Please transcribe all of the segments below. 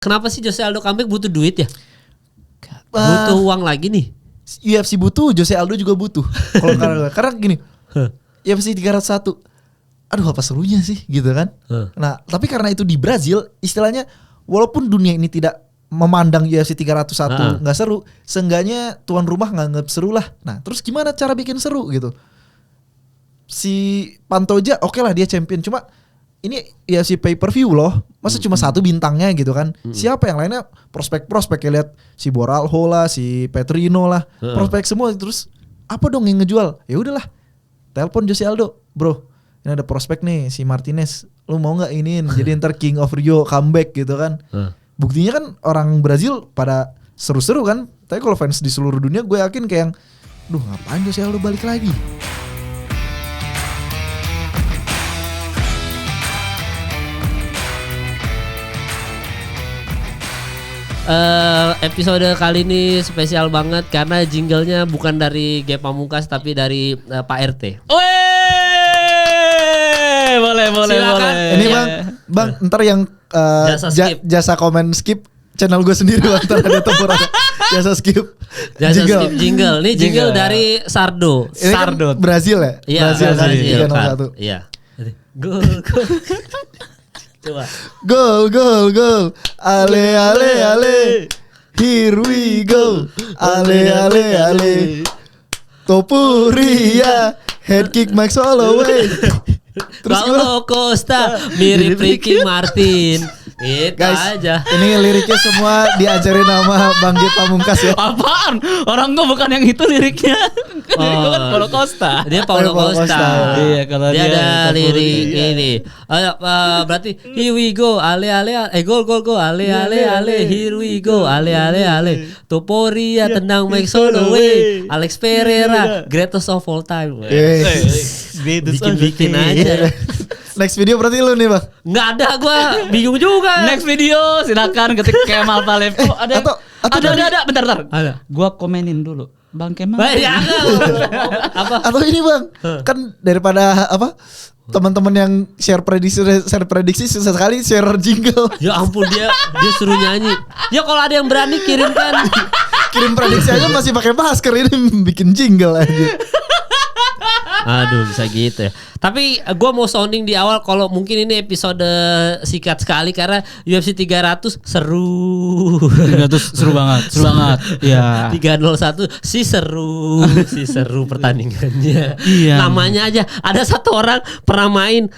Kenapa sih Jose Aldo comeback butuh duit ya? Butuh uang lagi nih. UFC butuh, Jose Aldo juga butuh. Kalau karena gini, UFC 301. Aduh apa serunya sih gitu kan. Nah tapi karena itu di Brazil, istilahnya walaupun dunia ini tidak memandang UFC 301 gak seru, seenggaknya tuan rumah nganggap seru lah. Nah terus gimana cara bikin seru gitu. Si Pantoja oke lah dia champion, cuma ini UFC pay per view loh. Masa cuma satu bintangnya gitu kan. Siapa yang lainnya prospek-prospek ya, lihat si Boralho lah, si Petrino lah, prospek semua. Terus apa dong yang ngejual? Ya udahlah, telepon Jose Aldo, bro. Ini ada prospek nih si Martinez. Lu mau nggak iniin? Jadi ntar King of Rio comeback gitu kan. Buktinya kan orang Brazil pada seru-seru kan. Tapi kalau fans di seluruh dunia gue yakin kayak yang, duh ngapain Jose Aldo balik lagi? Episode kali ini spesial banget karena jinglenya bukan dari Ge Pamungkas tapi dari Pak RT. Boleh. Ini bang, ntar yang jasa komen skip channel gue sendiri bang, ntar ada temporan jasa skip. Skip jingle. Nih jingle dari Sardo. Ini Sardo. Kan Brazil ya? Iya, Brazil kan. 3-1. Iya. Go. Coba. Gol. Ale. Here we go. Ale. Topuria. Head kick Max Holloway. Paulo Costa mirip Ricky Martin. Itu guys, aja. Ini liriknya semua diajarin sama Bang Ge Pamungkas ya. Apaan? Orang gua bukan yang itu liriknya. Lirik gua kan Paulo Costa. Dia Paulo Costa. Iya, kalau dia ada lirik ini. Berarti here we go, ale. Gol, ale. Here we go, ale. Topuria tendang Max Holloway. Alex Pereira, greatest of all time. Bikin aja. Next video berarti lu nih bang? Nggak ada, gue bingung juga. Next video silakan ketik Kemal Palev. Ada. Bentar. Ada. Gua komenin dulu. Bang Kemal. Ya, apa? Atau ini bang, kan daripada apa? Teman-teman yang share prediksi susah sekali share jingle. Ya ampun dia suruh nyanyi. Ya kalau ada yang berani kirimkan. Kirim prediksi aja masih pakai masker, ini bikin jingle aja. Aduh bisa gitu ya. Tapi gue mau sounding di awal kalau mungkin ini episode singkat sekali karena UFC 300 seru. 300 seru banget. Ya. 301 seru pertandingannya. Iya. Namanya aja ada satu orang pernah main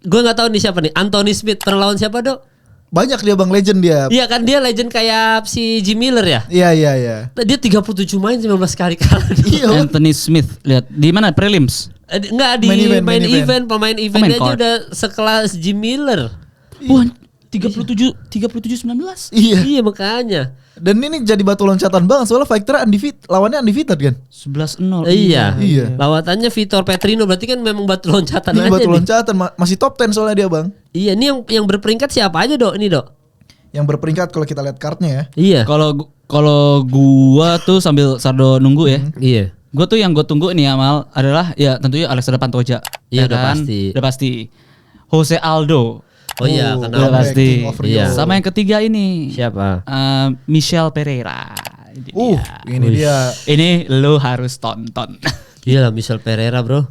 gue nggak tahu nih siapa nih. Anthony Smith pernah lawan siapa dok? Banyak dia bang, legend dia. Iya kan dia legend kayak si Jim Miller ya. Iya. Dia 37 main 19 kali kalah. Iya. Anthony Smith lihat di mana prelims? Enggak di main event. Pemain eventnya aja udah sekelas Jim Miller. Wah, 37 19. Iya makanya. Dan ini jadi batu loncatan banget soalnya fighter lawannya undefeated kan? 11-0. Iya. Lawatannya Vitor Petrino berarti kan memang batu loncatan ini aja. Batu loncatan masih top 10 soalnya dia bang. Iya, ini yang berperingkat siapa aja dok? Ini dok. Yang berperingkat kalau kita lihat kartnya ya. Iya. Kalau gua tuh sambil Sardo nunggu ya. Iya. Gua tuh yang gua tunggu nih Amal adalah ya tentunya Alexander Pantoja. Iya, ya udah pasti. Jose Aldo. Oh iya, udah pasti. Iya. Sama yang ketiga ini. Siapa? Michel Pereira. Ini dia. Ini lu harus tonton. Iya lah Michel Pereira bro.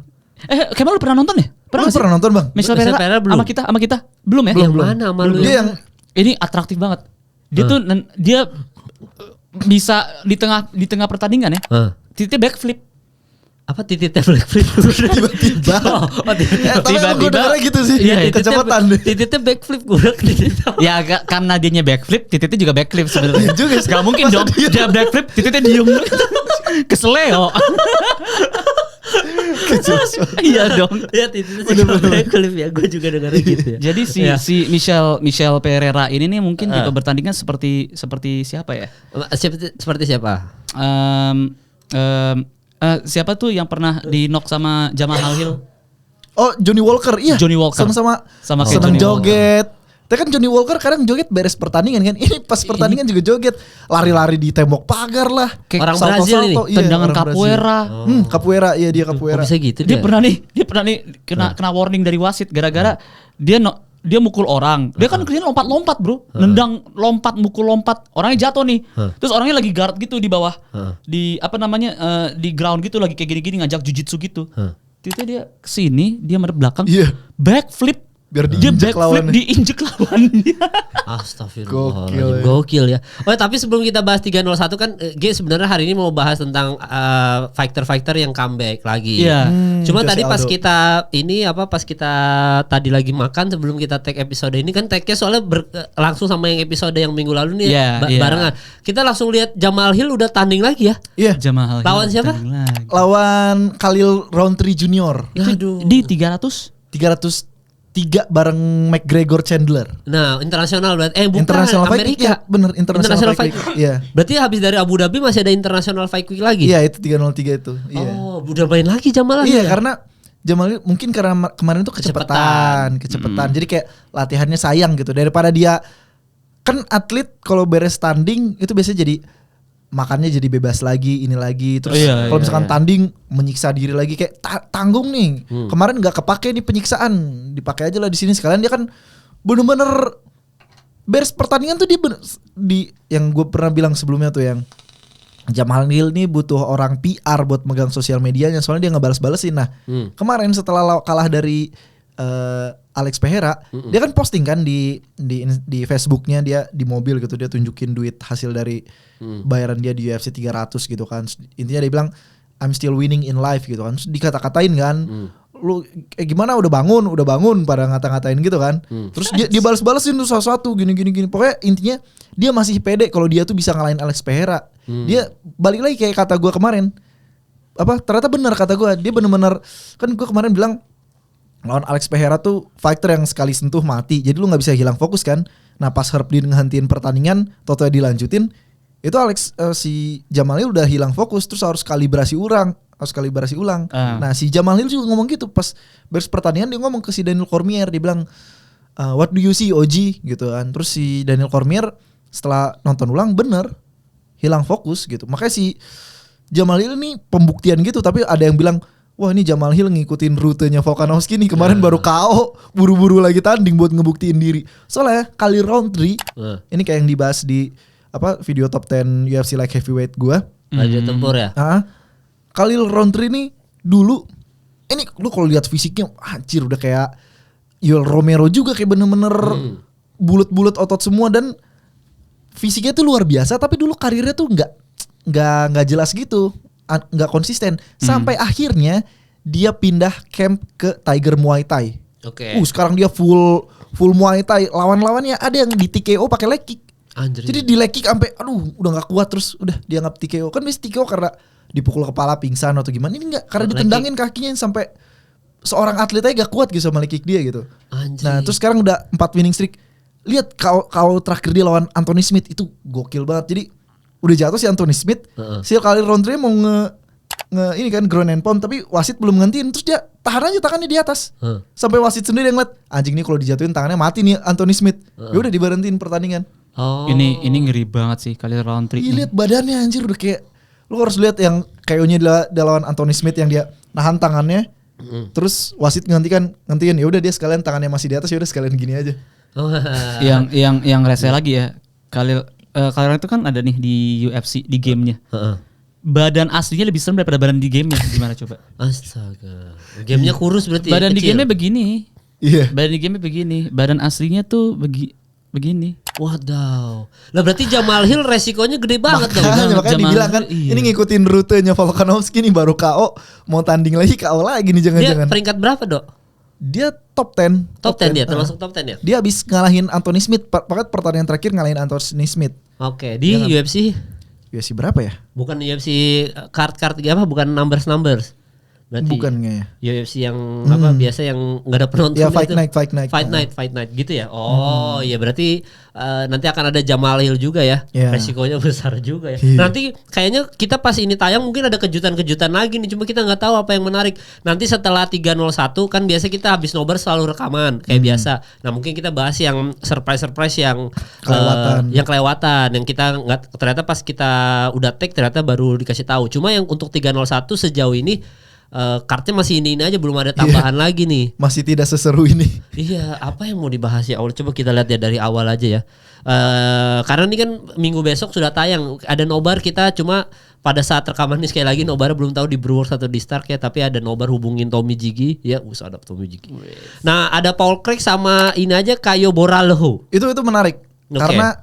Kemal lu pernah nonton ya? Pernah nonton bang? Michel Pereira belum? Sama kita belum ya? Yang mana sama lu? Dia yang ini atraktif banget. Dia tuh dia bisa di tengah pertandingan ya. Titiknya backflip. Apa titiknya backflip? Tiba-tiba. Tiba-tiba gue dengarnya gitu sih. Iya, kecepatan. Titiknya backflip gue. Ya karena dianya backflip, titiknya juga backflip sebenarnya. Juga sih. Gak mungkin dong dia backflip, titiknya diem. Keseleo. Iya dong. Ya titiknya backflip ya. Gue juga dengarnya gitu ya. Jadi si Michel Pereira ini nih mungkin juga bertandingan seperti siapa ya? Seperti siapa? Siapa tuh yang pernah di knock sama Jamal Hill? Oh Johnny Walker. Iya. Johnny Walker. Sama Johnny joget. Tapi kan Johnny Walker kadang joget beres pertandingan kan. Ini pas pertandingan juga joget. Lari-lari di tembok pagar lah. Orang Brazil ini. Tendangan capoeira. Capoeira. Iya dia capoeira. Bisa gitu Dia pernah nih kena warning dari wasit gara-gara dia dia mukul orang. Dia kan kerjanya lompat-lompat, Bro. Nendang, lompat, mukul lompat. Orangnya jatuh nih. Terus orangnya lagi guard gitu di bawah. Di apa namanya? Di ground gitu lagi kayak gini-gini ngajak jujitsu gitu. Tiba-tiba dia kesini, dia madep belakang. Backflip. Biar dia backflip diinjek lawannya. Astagfirullah. Gokil ya. Oh, tapi sebelum kita bahas 301 kan G sebenarnya hari ini mau bahas tentang fighter-fighter yang comeback lagi. Iya. Cuma tadi pas kita tadi lagi makan sebelum kita take episode ini kan take-nya soalnya langsung sama yang episode yang minggu lalu nih barengan. Kita langsung lihat Jamal Hill udah tanding lagi ya. Iya. Jamal Hill. Lawan siapa? Lawan Khalil Rountree Junior. Aduh. Di 303 bareng McGregor Chandler. Nah, internasional berarti bukan International Amerika. Fight, ya, bener international fight. Iya. Berarti habis dari Abu Dhabi masih ada International Fight Week lagi? Iya, itu 303 itu. Iya. Oh, udah main lagi Jamal lagi. Iya, ya? karena Jamal mungkin karena kemarin tuh kecepatan. Jadi kayak latihannya sayang gitu daripada dia kan atlet kalau beres tanding itu biasanya jadi makannya jadi bebas lagi, ini lagi. Terus kalau misalkan tanding menyiksa diri lagi kayak tanggung nih. Kemarin nggak kepake nih penyiksaan, dipakai aja lah di sini sekalian. Dia kan bener-bener beres pertandingan tuh dia di yang gue pernah bilang sebelumnya tuh yang Jamal Hill nih butuh orang PR buat megang sosial medianya soalnya dia ngebales-balesin. Nah kemarin setelah kalah dari Alex Pereira, dia kan posting kan di Facebooknya dia di mobil gitu, dia tunjukin duit hasil dari bayaran dia di UFC 300 gitu kan. Intinya dia bilang I'm still winning in life gitu kan. Terus dikata-katain kan, lu gimana udah bangun pada ngata-ngatain gitu kan. Terus dia balas-balasin tuh sesuatu gini. Pokoknya intinya dia masih pede kalau dia tuh bisa ngalahin Alex Pereira. Dia balik lagi kayak kata gue kemarin. Ternyata benar kata gue, dia benar-benar kan gue kemarin bilang lawan Alex Pereira tuh fighter yang sekali sentuh mati. Jadi lu gak bisa hilang fokus kan. Nah pas Herb Dean ngehentiin pertandingan, total dilanjutin, itu si Jamal Hill udah hilang fokus. Terus harus kalibrasi ulang. Nah si Jamal Hill juga ngomong gitu. Pas beres pertandingan dia ngomong ke si Daniel Cormier. Dia bilang what do you see OG gitu kan. Terus si Daniel Cormier setelah nonton ulang bener hilang fokus gitu. Makanya si Jamal Hill ini pembuktian gitu. Tapi ada yang bilang wah ini Jamal Hill ngikutin rutenya Volkanovski nih. Kemarin baru KO, buru-buru lagi tanding buat ngebuktiin diri. Soalnya Khalil Rountree, ini kayak yang dibahas di video top 10 UFC Light Heavyweight gue. Raja tempur ya? Khalil Rountree nih dulu, ini lu kalau lihat fisiknya, anjir udah kayak Yoel Romero juga, kayak bener-bener bulet-bulet otot semua dan fisiknya tuh luar biasa. Tapi dulu karirnya tuh nggak jelas gitu. Nggak konsisten sampai akhirnya dia pindah camp ke Tiger Muay Thai. Oke. Sekarang dia full Muay Thai. Lawan-lawannya ada yang di TKO pakai leg kick. Anjir. Jadi di leg kick sampai udah nggak kuat terus udah dianggap TKO. Kan biasa TKO karena dipukul kepala pingsan atau gimana. Ini enggak, karena ditendangin kakinya sampai seorang atlet aja gak kuat gitu sama leg kick dia gitu. Anjir. Nah, terus sekarang udah 4 winning streak. Lihat KO terakhir dia lawan Anthony Smith itu gokil banget. Jadi udah jatuh si Anthony Smith, si Khalil Rountree mau ini kan ground and pound tapi wasit belum ngantiin, terus dia tahan aja tangannya di atas. Sampai wasit sendiri yang ngeliat, anjing nih kalau dijatuhin tangannya mati nih Anthony Smith. Ya udah diberhentiin pertandingan. Ini ngeri banget sih Khalil Rountree. Lihat badannya anjir udah kayak, lu harus lihat yang KO-nya lawan Anthony Smith yang dia nahan tangannya. Terus wasit ngantiin ya udah dia sekalian tangannya masih di atas, ya udah sekalian gini aja. Yang rese lagi ya, Khalil itu kan ada nih di UFC di gamenya. Badan aslinya lebih serem daripada badan di gamenya. Gimana coba? Astaga. Gamenya kurus berarti. Badan di gamenya begini. Iya. Badan di gamenya begini. Badan aslinya tuh begini. Wadaw. Lah berarti Jamal Hill resikonya gede banget dong. Makanya dibilang kan ini ngikutin rutenya Volkanovski nih, baru KO mau tanding lagi KO lagi nih jangan-jangan. Dia peringkat berapa Dok? Dia top 10. Top 10 dia, termasuk top 10 ya? Dia habis ngalahin Anthony Smith. Pokoknya pertandingan terakhir ngalahin Anthony Smith. Oke, di UFC berapa ya? Bukan UFC card apa? Bukan numbers. Berarti bukan kayaknya. UFC yang apa biasa yang nggak ada penonton ya, Fight Night gitu ya. Oh iya berarti nanti akan ada Jamal Hill juga ya. Resikonya besar juga ya. Nanti kayaknya kita pas ini tayang mungkin ada kejutan-kejutan lagi nih, cuma kita nggak tahu apa yang menarik. Nanti setelah 301 kan biasa kita habis nobar selalu rekaman kayak biasa. Nah mungkin kita bahas yang surprise yang kelewatan yang kita nggak, ternyata pas kita udah take ternyata baru dikasih tahu. Cuma yang untuk 301 sejauh ini kartnya masih ini aja, belum ada tambahan lagi nih. Masih tidak seseru ini. Iya, apa yang mau dibahas ya Allah? Coba kita lihat ya dari awal aja ya. Karena ini kan minggu besok sudah tayang. Ada nobar kita cuma pada saat rekaman ini sekali lagi nobar belum tahu di Brewers atau di Stark ya. Tapi ada nobar hubungin Tommy Gigi. Ya usah ada Tommy Gigi. Nah ada Paul Craig sama ini aja Caio Borralho. Itu menarik. Oke. Karena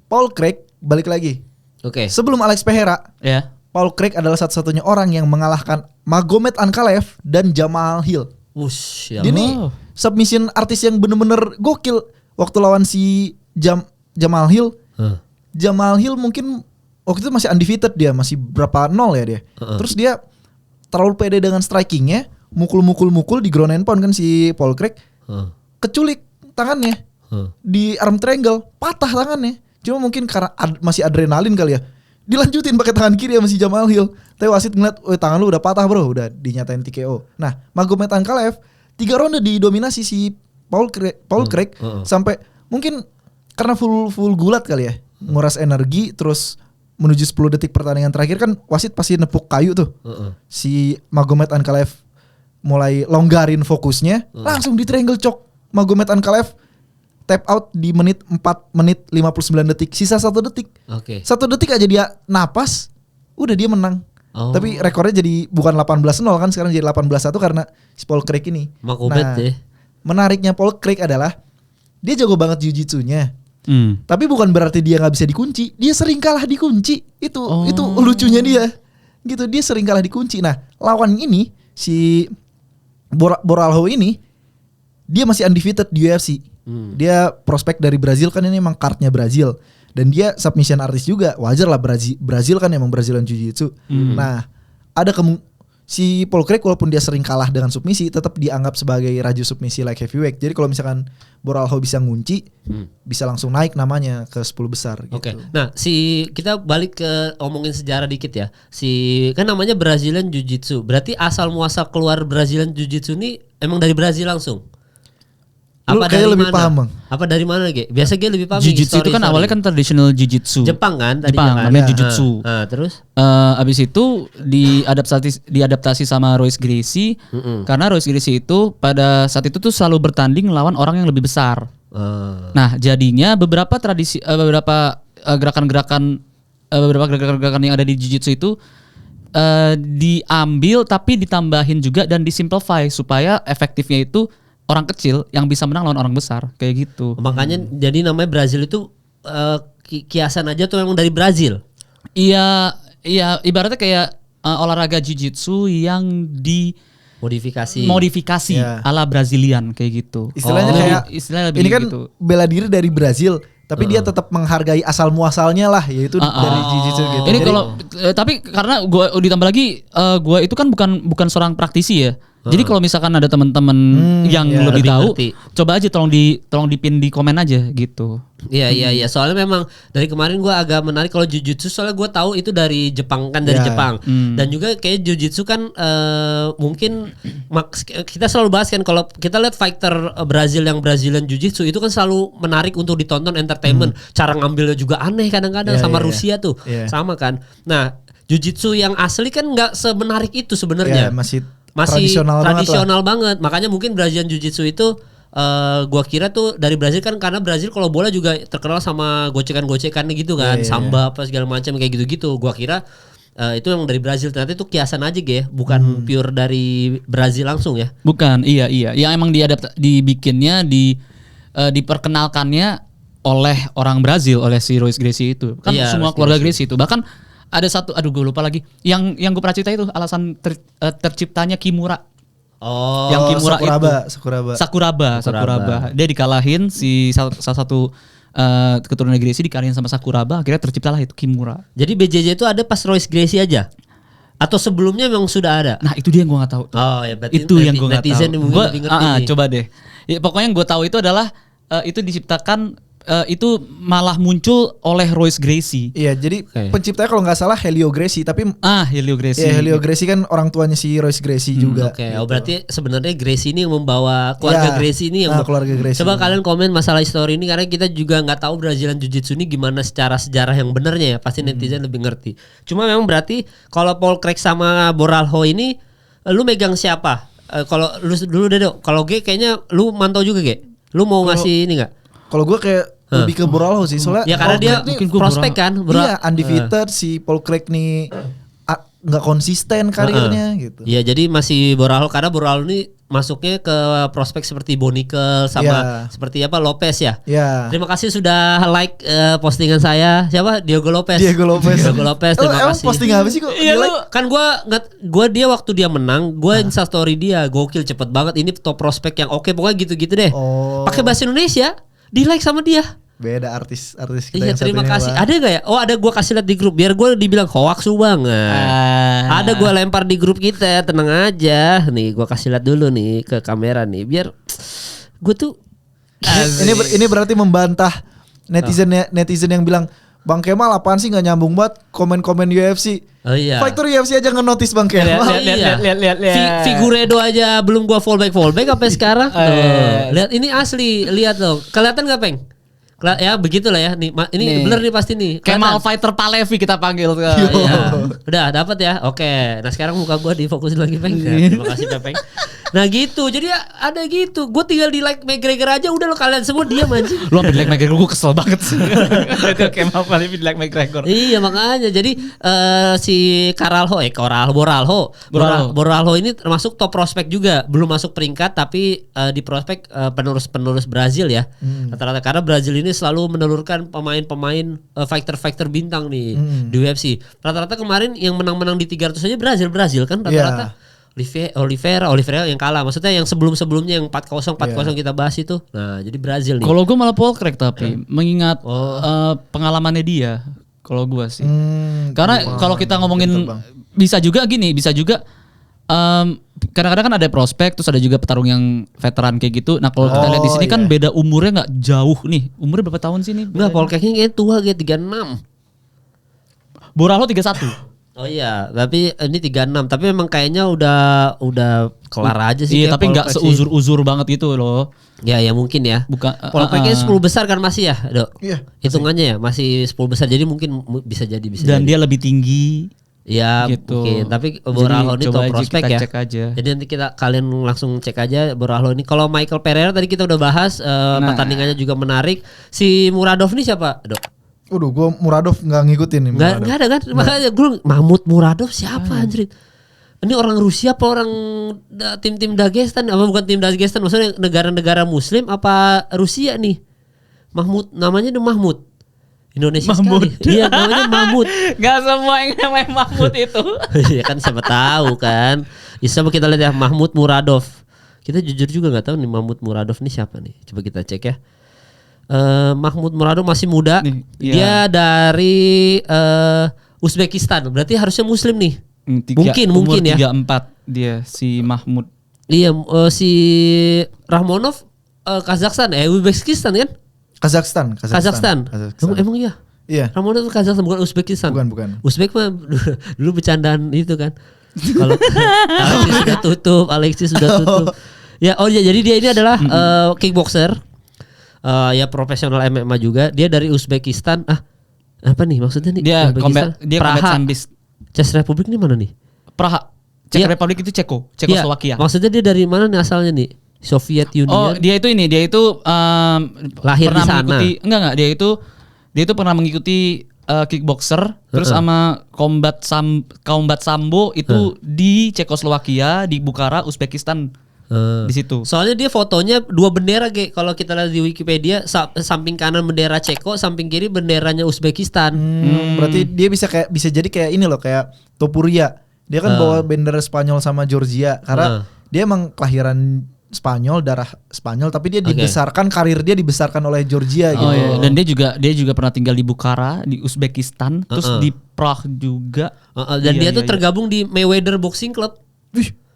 Paul Craig balik lagi. Oke. Sebelum Alex Pereira, Ya. Paul Craig adalah satu-satunya orang yang mengalahkan Magomed Ankalaev dan Jamal Hill. Wush, ya. Dia nih submission artis yang bener-bener gokil. Waktu lawan si Jamal Hill. Jamal Hill mungkin waktu itu masih undefeated dia. Masih berapa 0 ya dia. Terus dia terlalu pede dengan strikingnya. Mukul-mukul di ground and pound kan si Paul Craig. Keculik tangannya. Di arm triangle. Patah tangannya. Cuma mungkin karena masih adrenalin kali ya. Dilanjutin pakai tangan kiri sama si Jamal Hill. Tapi wasit ngeliat, tangan lu udah patah bro, udah dinyatain TKO. Nah, Magomed Ankalaev 3 ronde didominasi si Paul Craig sampai mungkin karena full gulat kali ya, nguras energi terus menuju 10 detik pertandingan terakhir kan wasit pasti nepuk kayu tuh. Si Magomed Ankalaev mulai longgarin fokusnya, langsung di triangle choke. Magomed Ankalaev tap out di 4 menit 59 detik. Sisa 1 detik. Oke. 1 detik aja dia napas, udah dia menang. Oh. Tapi rekornya jadi bukan 18-0 kan, sekarang jadi 18-1 karena si Paul Craig ini. Magomed ya. Menariknya Paul Craig adalah dia jago banget jiu-jitsunya. Tapi bukan berarti dia nggak bisa dikunci. Dia sering kalah dikunci. Itu lucunya dia. Gitu, dia sering kalah dikunci. Nah, lawan ini si Borralho ini dia masih undefeated di UFC. Dia prospek dari Brazil kan, ini emang kartnya Brazil. Dan dia submission artis juga. Wajar lah, Brazil kan emang Brazilian Jiu-Jitsu. Nah, ada si Paul Craig walaupun dia sering kalah dengan submisi, tetap dianggap sebagai raja submisi like heavyweight. Jadi kalau misalkan Borralho bisa ngunci, bisa langsung naik namanya ke 10 besar gitu. Oke. Nah, kita balik ke omongin sejarah dikit ya. Kan namanya Brazilian Jiu-Jitsu. Berarti asal muasal keluar Brazilian Jiu-Jitsu ini emang dari Brazil langsung? Lu Apa kayaknya dari lebih mana? paham, Bang. Apa dari mana, Ge? Biasa Ge lebih paham. Jiu-jitsu itu kan awalnya kan traditional jiu-jitsu. Jepang kan tadinya Jepang, kan? namanya jiu-jitsu. Terus? Abis itu diadaptasi sama Royce Gracie. Karena Royce Gracie itu pada saat itu tuh selalu bertanding lawan orang yang lebih besar. Nah, jadinya beberapa gerakan-gerakan yang ada di jiu-jitsu itu diambil tapi ditambahin juga dan disimplify supaya efektifnya itu orang kecil yang bisa menang lawan orang besar kayak gitu. Makanya jadi namanya Brazil itu kiasan aja tuh memang dari Brazil. Iya, ibaratnya kayak olahraga jiu-jitsu yang Modifikasi. Ya. ala Brazilian kayak gitu. Istilahnya kayak istilahnya lebih ini kan gitu. bela diri dari Brazil, tapi dia tetap menghargai asal muasalnya lah, yaitu dari jiu-jitsu gitu. Ini Jadi- kalau tapi karena gua ditambah lagi gua itu kan bukan seorang praktisi ya. Jadi kalau misalkan ada teman-teman yang ya, lebih lebih tahu, ngerti. coba aja tolong dipin di komen aja gitu. Iya. Soalnya memang dari kemarin gue agak menarik kalau Jiu-Jitsu, soalnya gue tahu itu dari Jepang kan, dari Ya. Jepang. Dan juga kayak Jiu-Jitsu kan mungkin kita selalu bahas kan kalau kita lihat fighter Brazil yang Brazilian Jiu-Jitsu itu kan selalu menarik untuk ditonton, entertainment. Cara ngambilnya juga aneh kadang-kadang Ya, sama ya, ya. Rusia tuh. Ya. Sama kan. Nah, Jiu-Jitsu yang asli kan nggak semenarik itu sebenarnya. Ya, masih tradisional banget. Makanya mungkin Brazilian Jiu-Jitsu itu gua kira tuh dari Brazil kan, karena Brazil kalau bola juga terkenal sama gocekan-gocekannya gitu kan, Iya. samba apa segala macam kayak gitu-gitu. Gua kira itu yang dari Brazil, ternyata itu kiasan aja Ge, bukan pure dari Brazil langsung ya. Bukan, iya. Yang emang dibikinnya diperkenalkannya oleh orang Brazil, oleh si Royce Gracie itu. Kan Iya, semua Royce keluarga Gracie. Gracie itu. Bahkan ada satu, gue lupa lagi. Yang gue pernah cerita itu alasan terciptanya Kimura. Oh, Yang Kimura Sakuraba. Dia dikalahin salah satu keturunan Gracie, dikalahin sama Sakuraba, akhirnya terciptalah itu Kimura. jadi BJJ itu ada pas Royce Gracie aja? Atau sebelumnya memang sudah ada? Nah, itu dia yang gue nggak tahu. Oh ya, berarti Itu yang gue nggak tahu. netizen mungkin lebih ngerti nih. Coba deh. Ya, pokoknya yang gue tahu itu adalah itu diciptakan itu malah muncul oleh Royce Gracie. Iya, jadi Oke. penciptanya kalau nggak salah Helio Gracie, tapi Helio Gracie. ya Helio Gracie kan orang tuanya si Royce Gracie juga. Oke, berarti sebenarnya Gracie ini yang membawa keluarga Ya, Gracie ini yang keluarga Gracie. Coba kalian komen masalah histori ini, karena kita juga nggak tahu Brazilian Jiu-Jitsu ini gimana secara sejarah yang benarnya ya. Pasti netizen lebih ngerti. Cuma memang berarti kalau Paul Craig sama Borralho ini lu megang siapa? Kalau lu dulu deh Dok. Kalau G kayaknya lu mantau juga G. Lu mau ngasih ini nggak? Kalau gue kayak lebih ke Boralho sih, soalnya Ya karena Paul dia Craig nih, mungkin gua prospek kan. iya undefeated, si Paul Craig nih nggak konsisten karirnya gitu. Iya jadi masih Boralho karena Boralho ini masuknya ke prospek seperti Bonikel sama seperti apa Lopez ya. Iya. Terima kasih sudah like postingan saya. Siapa? Diogo Lopez. Diego Lopez. Terima Emang kasih. posting apa sih kok? Iya lu Kan gua dia waktu dia menang, gua Insta story dia gokil cepet banget. Ini top prospek yang oke pokoknya gitu-gitu deh. Oh. Pakai bahasa Indonesia, di like sama dia. Beda artis kita Iya yang satu terima ini, kasih. Bang. Ada gak ya? Oh ada gua kasih lihat di grup biar gua dibilang hoax banget. Ada gua lempar di grup kita, tenang aja. Nih gua kasih lihat dulu nih ke kamera nih biar gua tuh Ini berarti membantah netizen yang bilang Bang Kemal apaan sih nggak nyambung banget komen-komen UFC. Oh iya. Fighter UFC aja nge-notice Bang Kemal. Lihat. Figuredo aja belum gua fallback sampai sekarang. Lihat ini asli, lihat dong. Kelihatan gak Peng? Ya begitulah ya. Nih, ini blur nih pasti nih. Kemal Kelihatan? Fighter Palevi kita panggil. Iya. Udah dapat ya. Oke. Nah sekarang muka gua difokusin lagi Peng. Ya, terima kasih Peng. Nah gitu. Jadi ada gitu. Gue tinggal di like McGregor aja udah lo kalian semua diam anjing. Lu ambil like McGregor, gue kesel banget sih. Kemal Palevi di like McGregor. Iya makanya jadi si Boralho ini termasuk top prospek juga, belum masuk peringkat tapi di prospek penerus Brazil ya rata-rata karena Brazil ini selalu menelurkan pemain-pemain fighter bintang nih di UFC. Rata-rata kemarin yang menang-menang di 300 aja Brazil kan rata-rata. Oliveira yang kalah. Maksudnya yang sebelum-sebelumnya yang 4-0 kita bahas itu. Nah, jadi Brazil nih. Kalau gue malah Paul Craig tapi mengingat pengalamannya dia. Kalau gue sih. Karena kalau kita ngomongin bisa juga kadang-kadang kan ada prospek terus ada juga petarung yang veteran kayak gitu. Nah, kalau kita lihat di sini kan beda umurnya nggak jauh nih. Umurnya berapa tahun sih nih? Enggak, Paul Craig kayaknya tua gitu 36. Boralho 31. Oh iya, tapi ini 36. Tapi memang kayaknya udah kelar aja sih. Iya, tapi nggak seuzur-uzur banget gitu loh. Ya mungkin ya. Bukan. Paul Craig 10 besar kan masih ya, Dok? Iya. Hitungannya ya masih 10 besar. Jadi mungkin bisa jadi. Dan dia lebih tinggi. Ya gitu. mungkin. Tapi Boralho ini top prospek ya. Cek aja. Jadi nanti kalian langsung cek aja Boralho ini. Kalau Michael Pereira tadi kita udah bahas pertandingannya juga menarik. Si Muradov ini siapa, Dok? Waduh, gue Muradov nggak ngikutin nih. Nggak ada kan? Makanya gue Mahmud Muradov siapa anjir? Ini orang Rusia apa orang tim Dagestan? Apa bukan tim Dagestan? Maksudnya negara-negara Muslim apa Rusia nih? Mahmud namanya udah Mahmud. Indonesia Mahmud. sekali. Iya namanya Mahmud. Gak semua yang namanya Mahmud itu. Iya kan siapa tahu kan. Ya coba kita lihat ya Mahmud Muradov. Kita jujur juga nggak tahu nih Mahmud Muradov nih siapa nih. Coba kita cek ya. Mahmud Muradov masih muda. Nih, dia dari Uzbekistan. Berarti harusnya Muslim nih. Mungkin ya. 34 dia si Mahmud. Iya si Rahmonov Kazakhstan Uzbekistan kan? Kazakhstan. Emang iya. Iya. Rahmonov Kazakhstan bukan Uzbekistan. Bukan. Uzbek mah dulu bercandaan itu kan. Kalau Alexis sudah tutup. Ya jadi dia ini adalah kickboxer. Ya profesional MMA juga. Dia dari Uzbekistan. Apa nih maksudnya nih? Dia Uzbekistan? combat sambis. Czech Republic ini mana nih? Praha. Czech Republic itu Cekoslowakia. Ya, maksudnya dia dari mana nih asalnya nih? Soviet Union. Oh, dia itu lahir di sana. Enggak, dia itu pernah mengikuti kickboxer terus sama combat sambo itu di Cekoslowakia, di Bukhara, Uzbekistan. Di situ. Soalnya dia fotonya dua bendera kalau kita lihat di Wikipedia, samping kanan bendera Ceko, samping kiri benderanya Uzbekistan. Berarti dia bisa jadi kayak ini loh, kayak Topuria. Dia kan bawa bendera Spanyol sama Georgia karena dia emang kelahiran Spanyol, darah Spanyol, tapi dia dibesarkan karir dia dibesarkan oleh Georgia gitu. Iya. Dan dia juga pernah tinggal di Bukhara, di Uzbekistan, terus di Prague juga. Dan dia tuh tergabung di Mayweather Boxing Club.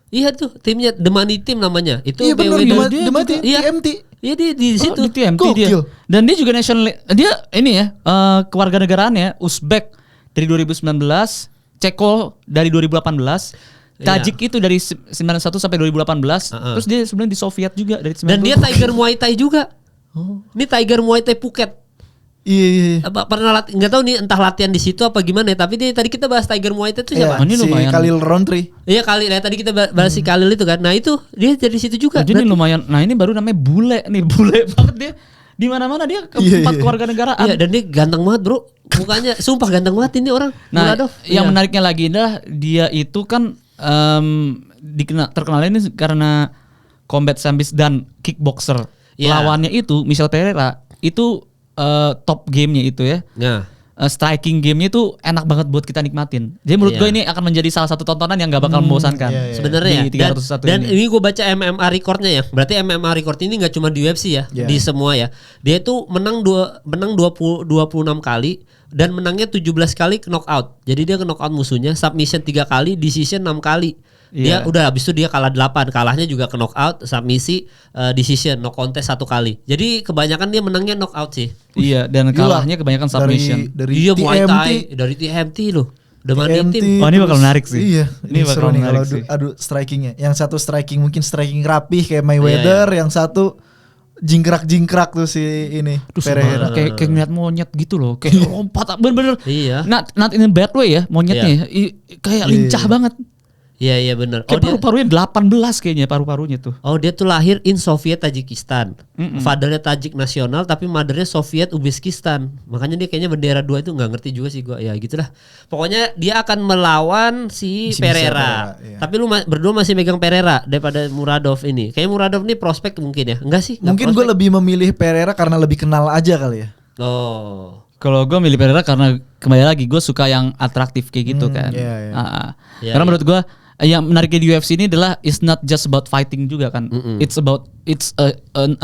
Iya tuh timnya The Money Team namanya. Itu iya benar, The Money Team, TMT. Iya di situ. Di TMT dia. Dan dia juga dia ini ya kewarganegaraannya Uzbek dari 2019, Ceko dari 2018. Tajik itu dari 91 sampai 2018. Terus dia sebenarnya di Soviet juga dari 92. Dan dia Tiger Muay Thai juga. Ini Tiger Muay Thai Phuket. Iya. Pernah nggak tahu nih entah latihan di situ apa gimana ya, tapi dia tadi kita bahas Tiger Muay Thai itu siapa? Ini si lumayan. Khalil Rountree. Iya Khalil ya, tadi kita bahas si Khalil itu kan. Nah itu dia dari situ juga. Jadi ini lumayan. Nah ini baru namanya bule nih, bule banget dia. Di mana-mana dia keempat keluarga negaraan. Iya, dan dia ganteng banget bro, mukanya sumpah ganteng banget ini orang. Nah, Muradov. yang menariknya lagi adalah dia itu kan terkenalnya ini karena combat sambi's dan kickboxer. Iya. Lawannya itu Michel Pereira itu top gamenya itu ya. Nah. Striking gamenya itu enak banget buat kita nikmatin. Jadi menurut Iya. gue ini akan menjadi salah satu tontonan yang gak bakal membosankan. Sebenarnya di ya. 301 Dan ini. ini gue baca MMA recordnya ya. Berarti MMA record ini nggak cuma di UFC ya, Iya. di semua ya. Dia itu menang 26 kali dan menangnya 17 kali knockout. Jadi dia knockout musuhnya, submission 3 kali, decision 6 kali. Dia Iya. udah habis itu dia kalah 8, kalahnya juga knockout, submisi, decision, no contest 1 kali. Jadi kebanyakan dia menangnya knockout sih. Iya, dan kalahnya kebanyakan submission. Dari Iya Muay TMT. Thai, dari TMT loh. Udah mandi TMT, tim. Oh, ini bakal terus- menarik sih. Iya, Ini bakal seru nih menarik kalau sih. adu strikingnya. Yang satu striking mungkin striking rapih kayak Mayweather, yang satu jingkrak tuh si ini Terus Pereira. kayak ngeliat monyet gitu loh, kayak lompat bener-bener. Iya. Not in a bad way ya monyetnya. ya. Kayak lincah banget. Iya benar. Kayak paru-parunya 18 kayaknya paru-parunya tuh. Oh dia tuh lahir in Soviet Tajikistan. Fathernya Tajik nasional tapi mothernya Soviet Uzbekistan. Makanya dia kayaknya bendera 2 itu nggak ngerti juga sih gua. Ya gitulah. Pokoknya dia akan melawan si Si Pereira. Pereira, iya. Tapi lu berdua masih megang Pereira daripada Muradov ini. Kayaknya Muradov ini prospek mungkin ya. Enggak sih? Nggak Mungkin gue prospek. lebih memilih Pereira karena lebih kenal aja kali ya. Oh. Kalau gue milih Pereira karena kembali lagi gue suka yang atraktif kayak gitu kan. iya. Iya, Karena iya. menurut gue yang menariknya di UFC ini adalah it's not just about fighting juga kan. It's an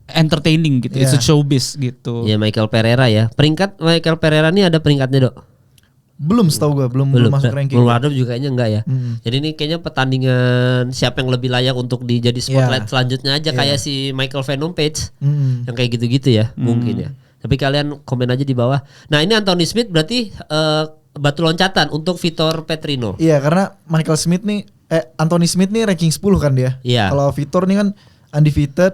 entertaining gitu. It's a Iya. showbiz gitu. Ya Michael Pereira ya. Peringkat Michael Pereira ini ada peringkatnya Dok? Belum setahu gue, belum masuk ranking. Muradov juga kayaknya enggak ya. Jadi ini kayaknya pertandingan siapa yang lebih layak untuk dijadi spotlight Iya. selanjutnya aja kayak si Michael Venom Page. Mm. Yang kayak gitu-gitu ya mungkin ya. Tapi kalian komen aja di bawah. Nah ini Anthony Smith berarti batu loncatan untuk Vitor Petrino. Iya, karena Michael Smith nih Anthony Smith nih ranking 10 kan dia. Iya. Kalau Vitor nih kan undefeated.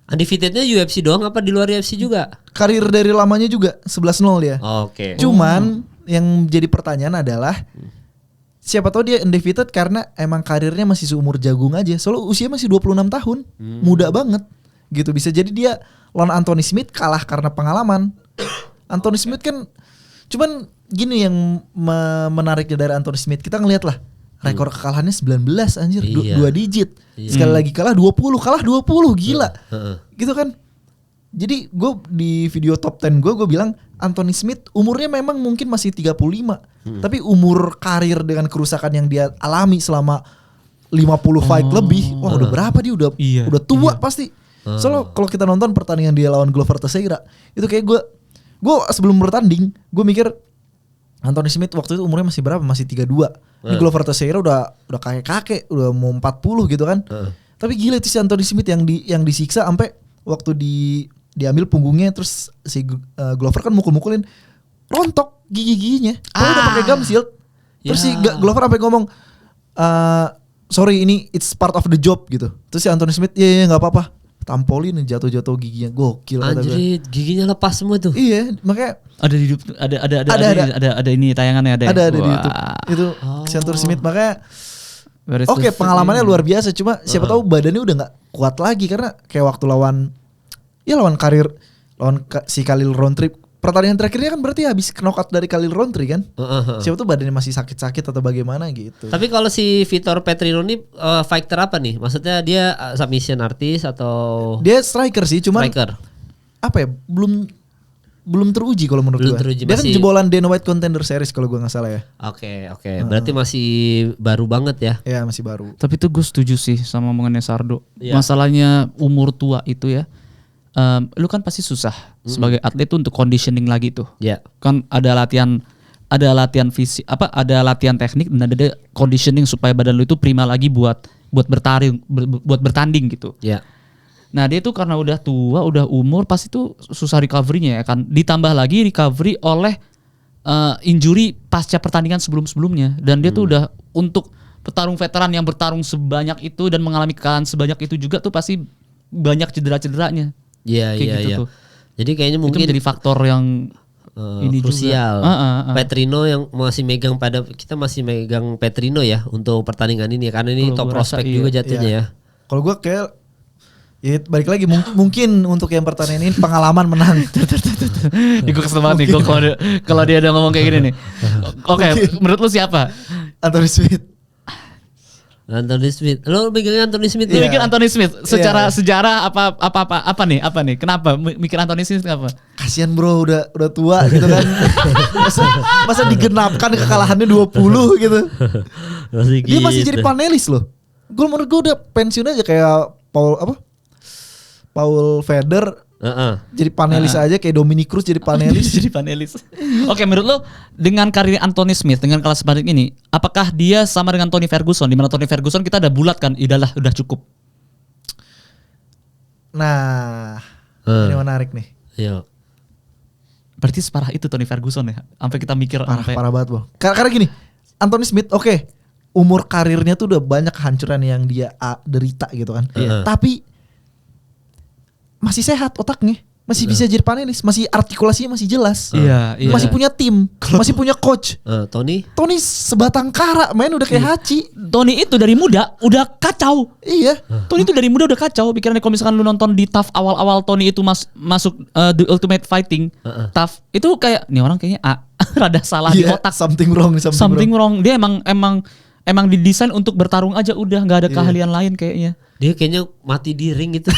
Undefeatednya UFC doang apa di luar UFC juga? Karir dari lamanya juga 11-0 dia. Oke. Cuman yang jadi pertanyaan adalah siapa tahu dia undefeated karena emang karirnya masih seumur jagung aja. Soalnya usia masih 26 tahun. Muda banget. Gitu bisa jadi dia lawan Anthony Smith kalah karena pengalaman. Anthony Smith kan cuman gini yang menariknya dari Anthony Smith, kita ngeliat lah rekor kekalahannya 19 anjir, Iya. 2 digit. Sekali lagi kalah 20 gila. Heeh. Gitu kan. Jadi gue di video top 10 gue bilang Anthony Smith umurnya memang mungkin masih 35. Tapi umur karir dengan kerusakan yang dia alami selama 50 fight lebih. Wah udah berapa dia Iya, udah tua pasti. Soalnya kalau kita nonton pertandingan dia lawan Glover Teixeira, itu kayak gue sebelum bertanding gue mikir Anthony Smith waktu itu umurnya masih berapa? Masih 32. Ini Glover Teixeira udah kakek, udah mau 40 gitu kan. Tapi gila itu si Anthony Smith yang disiksa sampai waktu diambil punggungnya terus si Glover kan mukul-mukulin rontok gigi-giginya. Padahal udah pakai gum shield. Terus si Glover sampai ngomong sorry ini it's part of the job gitu. Terus si Anthony Smith ya enggak apa-apa. Tampolin jatuh-jatuh giginya. Gokil kata gue. Anjir, giginya lepas semua tuh. Iya, makanya Ada di YouTube, ada ini tayangannya ada. ada ya? di Wah. YouTube. Itu si Anthony Smith makanya Where is oke, the- pengalamannya luar biasa, cuma siapa tahu badannya udah nggak kuat lagi karena kayak waktu lawan si Khalil Rountree. Pertandingan terakhirnya kan berarti habis knockout dari Khalil Rountree kan? Siapa tahu badannya masih sakit-sakit atau bagaimana gitu. Tapi kalau si Vitor Petrino ini fighter apa nih? Maksudnya dia submission artis atau Dia striker sih, cuman striker? apa ya? Belum teruji kalau menurut Belum gua. teruji, Dia kan masih- jebolan Dana White Contender Series kalau gua nggak salah ya. Oke. Berarti masih baru banget ya. Ya masih baru. Tapi itu gue setuju sih sama omongannya Sardo. Iya. Masalahnya umur tua itu ya. Lu kan pasti susah sebagai atlet tuh untuk conditioning lagi tuh. Ya. Kan ada latihan fisik, ada latihan teknik dan ada conditioning supaya badan lu itu prima lagi buat bertanding gitu. Ya. Nah dia tuh karena udah tua, udah umur, pasti tuh susah recovery-nya ya kan. Ditambah lagi recovery oleh injury pasca pertandingan sebelum-sebelumnya. Dan dia tuh udah untuk petarung veteran yang bertarung sebanyak itu dan mengalami kekalahan sebanyak itu juga tuh pasti banyak cedera-cederanya. Iya, Kayak iya, gitu iya. tuh. Jadi kayaknya Itu mungkin menjadi faktor yang ini krusial. juga. Petrino yang masih megang kita masih megang Petrino ya untuk pertandingan ini karena ini Kalau top gua rasa prospek iya. juga jatuhnya ya. Kalau gue kayak ya balik lagi mungkin untuk yang pertandingan ini pengalaman menang. Gue kesel banget nih gue kalau dia udah ngomong kayak gini nih. Oke, menurut lu siapa? Anthony Smith. Anthony Smith. Lo megangnya Anthony Smith Lu ya? mikir Anthony Smith secara Iya. sejarah apa nih? Kenapa mikir Anthony Smith kenapa? Kasian bro udah tua gitu kan. masa digenapkan kekalahannya 20 gitu. Dia masih jadi panelis loh. Gue menurut gue udah pensiun aja kayak Paul Federer jadi panelis aja kayak Dominic Cruz jadi panelis. Jadi panelis. Oke, menurut lo dengan karir Anthony Smith dengan kelas balik ini, apakah dia sama dengan Tony Ferguson? Di mana Tony Ferguson kita udah bulat kan, udah cukup. Nah, ini menarik nih. Iya. Berarti separah itu Tony Ferguson ya, sampai kita mikir Parah banget bro. Karena gini, Anthony Smith oke, umur karirnya tuh udah banyak kehancuran yang dia derita gitu kan. Tapi masih sehat otaknya, masih bisa jadi panelis, masih artikulasinya masih jelas. Iya. Masih punya tim, masih punya coach. Tony Sebatang kara, main udah kayak Haji. Tony itu dari muda udah kacau. Iya. Tony itu dari muda udah kacau. Pikirannya kalau misalkan lu nonton di TAF awal-awal Tony itu masuk The Ultimate Fighting, TAF itu kayak nih orang kayaknya rada salah di Iya, otak. something wrong. Dia emang didesain untuk bertarung aja udah nggak ada keahlian lain kayaknya. dia kayaknya mati di ring gitu.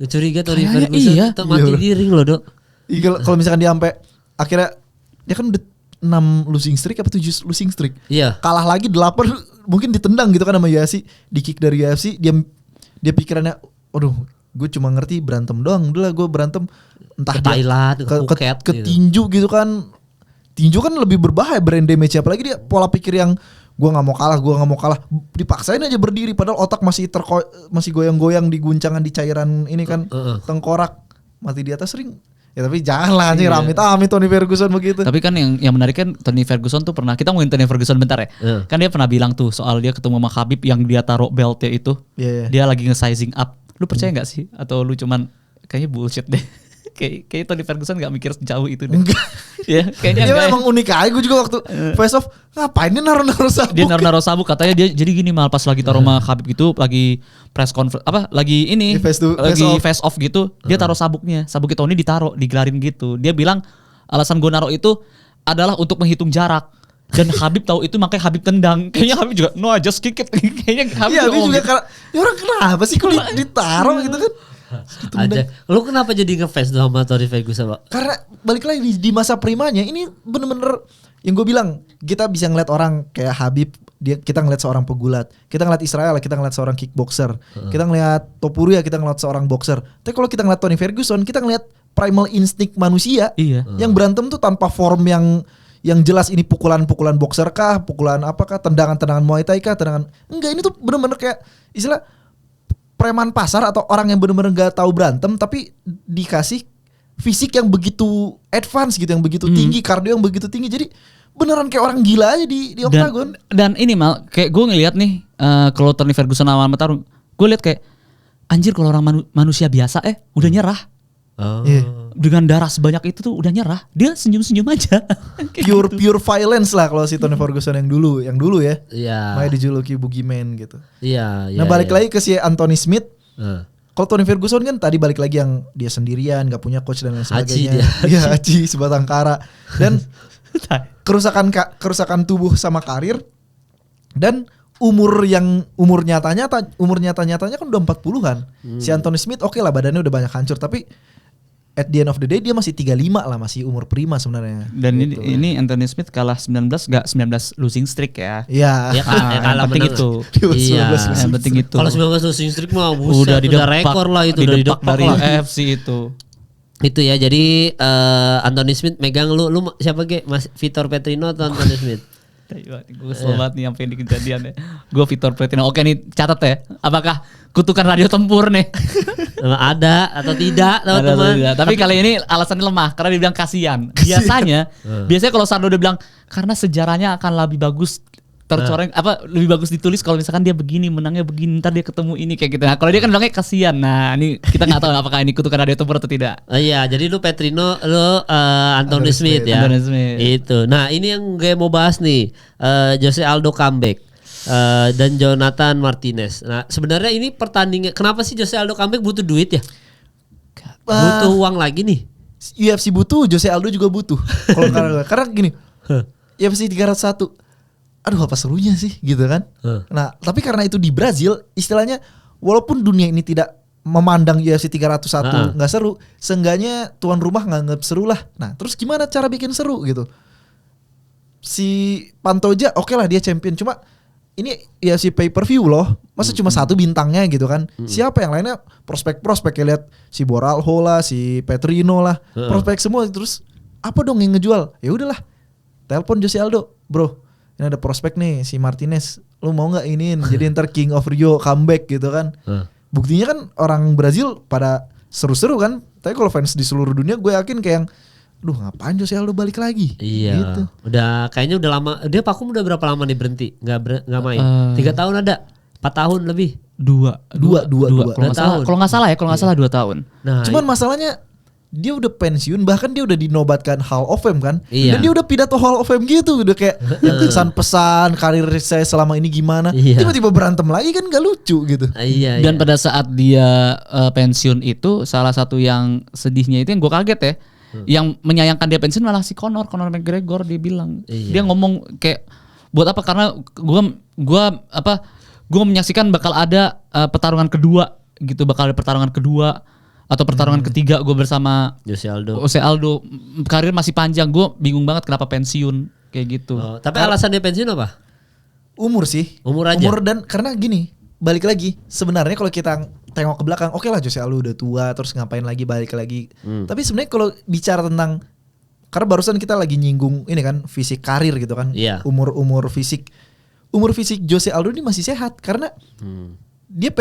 Curiga Tony Kayaknya Ferguson iya. tetap mati Iya, di ring loh dok. Iya, kalau misalkan dia sampai akhirnya dia kan udah 6 losing streak apa 7 losing streak. Iya. Kalah lagi 8 mungkin ditendang gitu kan sama UFC, di kick dari UFC, dia pikirannya aduh, gue cuma ngerti berantem doang. Udah lah gue berantem entah Ke dia Thailand, ke Phuket ke gitu. tinju gitu kan. Tinju kan lebih berbahaya brain damage, apalagi dia pola pikir yang gue nggak mau kalah, dipaksain aja berdiri padahal otak masih goyang-goyang di guncangan di cairan ini kan tengkorak, mati di atas ring. Ya tapi janganlah anjing amit-amit Tony Ferguson begitu. Tapi kan yang menarik kan Tony Ferguson tuh pernah, kita ngomongin Tony Ferguson bentar ya. Kan dia pernah bilang tuh soal dia ketemu sama Khabib yang dia taruh beltnya itu. Iya. Dia lagi nge-sizing up. Lu percaya nggak sih? Atau lu cuman kayaknya bullshit deh. Kayak Tony Ferguson gak mikir sejauh itu deh. Enggak. Ya, kayaknya Dia enggak. memang unik aja. Gue juga waktu face off ngapain dia naruh sabuk. Dia naruh sabuk, katanya dia jadi gini mal pas lagi taruh sama Khabib gitu, lagi press conference lagi ini Di face face off gitu, dia taruh sabuknya Tony ditaruh digelarin gitu. Dia bilang alasan gue naruh itu adalah untuk menghitung jarak. Dan Khabib tahu itu, makanya Khabib tendang. Kayaknya Khabib juga no I just kick it. Kayaknya Khabib Iya, dia ngomong juga gitu. karena ya orang kenapa sih kalau ditaruh gitu kan? Aja. Lu kenapa jadi ngefans tuh sama Tony Ferguson, Pak? Karena balik lagi di masa primanya ini bener-bener yang gue bilang, kita bisa ngeliat orang kayak Habib, kita ngeliat seorang pegulat, kita ngeliat Israel, kita ngeliat seorang kickboxer, kita ngeliat Topuria, kita ngeliat seorang boxer. Tapi kalau kita ngeliat Tony Ferguson, kita ngeliat primal instinct manusia yang berantem tuh tanpa form yang jelas, ini pukulan-pukulan boxer kah, pukulan apakah, tendangan-tendangan Muay Thai kah, enggak, ini tuh bener-bener kayak istilah preman pasar atau orang yang bener-bener gak tahu berantem tapi dikasih fisik yang begitu advance gitu, yang begitu tinggi, kardio yang begitu tinggi, jadi beneran kayak orang gila aja di oktagon. Dan ini mal kayak gue ngelihat nih kalau Tony Ferguson awal tarung, gue lihat kayak anjir, kalau orang manusia biasa udah nyerah. Dengan darah sebanyak itu tuh udah nyerah, dia senyum-senyum aja. pure violence lah kalau si Tony Ferguson yang dulu ya. Iya. Makanya dijuluki Boogeyman gitu. Iya. Nah balik lagi ke si Anthony Smith. Kalau Tony Ferguson kan tadi balik lagi yang dia sendirian, gak punya coach dan lain sebagainya. Iya, Haji sebatang kara. Dan kerusakan tubuh sama karir, dan umur nyatanya kan udah 40-an. Si Anthony Smith oke lah, badannya udah banyak hancur, tapi at the end of the day dia masih 35 lah, masih umur prima sebenarnya. Dan gitu. ini Anthony Smith kalah 19 losing streak ya. Iya. Ya kan, Yang penting itu. Iya. Yang penting itu. Kalau 19 losing streak mah buset, udah didepak, rekor lah itu, udah didepak didepak dari lah. UFC itu. Itu ya, jadi Anthony Smith megang lu siapa ge? Mas Vitor Petrino atau Anthony Smith? Gue kesel banget nih sampai ini kejadian ya. Gue Vitor Petrino. Oke nih, catat ya. Apakah kutukan radio tempur nih? Ada atau tidak, Ada atau teman-teman? tidak. Tapi kali ini alasannya lemah karena dia bilang kasihan. Biasanya kalau Sardo udah bilang karena sejarahnya akan lebih bagus tercoreng apa lebih bagus ditulis kalau misalkan dia begini menangnya begini ntar dia ketemu ini kayak gitu. Nah kalau dia kan bilangnya kasihan. Nah ini kita nggak tahu apakah ini kutukan radiator atau tidak. Iya, jadi lu Petrino, lu Anthony Smith ya. Anthony Smith. Itu. Nah ini yang gue mau bahas nih, Jose Aldo comeback dan Jonathan Martinez. Nah sebenarnya ini pertandingan, kenapa sih Jose Aldo comeback butuh duit ya? Butuh uang lagi nih. UFC butuh, Jose Aldo juga butuh. Kalau karena gini, UFC 301. Aduh apa serunya sih gitu kan. Nah tapi karena itu di Brazil, istilahnya walaupun dunia ini tidak memandang UFC 301 nggak seru, seenggaknya tuan rumah nganggap seru lah. Nah terus gimana cara bikin seru gitu? Si Pantoja oke lah dia champion, cuma ini UFC pay per view loh, masa cuma satu bintangnya gitu kan? Siapa yang lainnya prospek-prospek kayak lihat si Boralho lah, si Petrino lah, prospek semua. Terus apa dong yang ngejual? Ya udahlah, telepon Jose Aldo, bro. Ini ada prospek nih si Martinez, lu mau nggak iniin jadi ntar King of Rio comeback gitu kan. Buktinya kan orang Brazil pada seru-seru kan. Tapi kalau fans di seluruh dunia gue yakin kayak yang aduh ngapain Jose Aldo balik lagi. Iya gitu. Udah kayaknya udah lama. Dia vakum udah berapa lama nih berhenti nggak main? 3 tahun ada, 4 tahun lebih. Dua. Kalau nggak salah 2 tahun. Nah, cuman masalahnya dia udah pensiun, bahkan dia udah dinobatkan Hall of Fame kan. Iya. Dan dia udah pidato Hall of Fame gitu, udah kayak yang pesan-pesan karir saya selama ini gimana. Iya. Tiba-tiba berantem lagi kan gak lucu gitu. Iya. Dan pada saat dia pensiun itu salah satu yang sedihnya itu yang gue kaget ya. Yang menyayangkan dia pensiun malah si Conor McGregor, dia bilang. Iya. Dia ngomong kayak buat apa, karena gue menyaksikan bakal ada pertarungan kedua gitu, bakal ada pertarungan kedua atau pertarungan ketiga gue bersama Jose Aldo. Karir masih panjang, gue bingung banget kenapa pensiun kayak gitu. Tapi alasan dia pensiun apa? Umur sih. Umur aja. Umur, dan karena gini, balik lagi. Sebenarnya kalau kita tengok ke belakang, oke lah Jose Aldo udah tua, terus ngapain lagi balik lagi. Tapi sebenarnya kalau bicara tentang, karena barusan kita lagi nyinggung ini kan fisik karir gitu kan. Iya. Umur fisik Jose Aldo ini masih sehat karena dia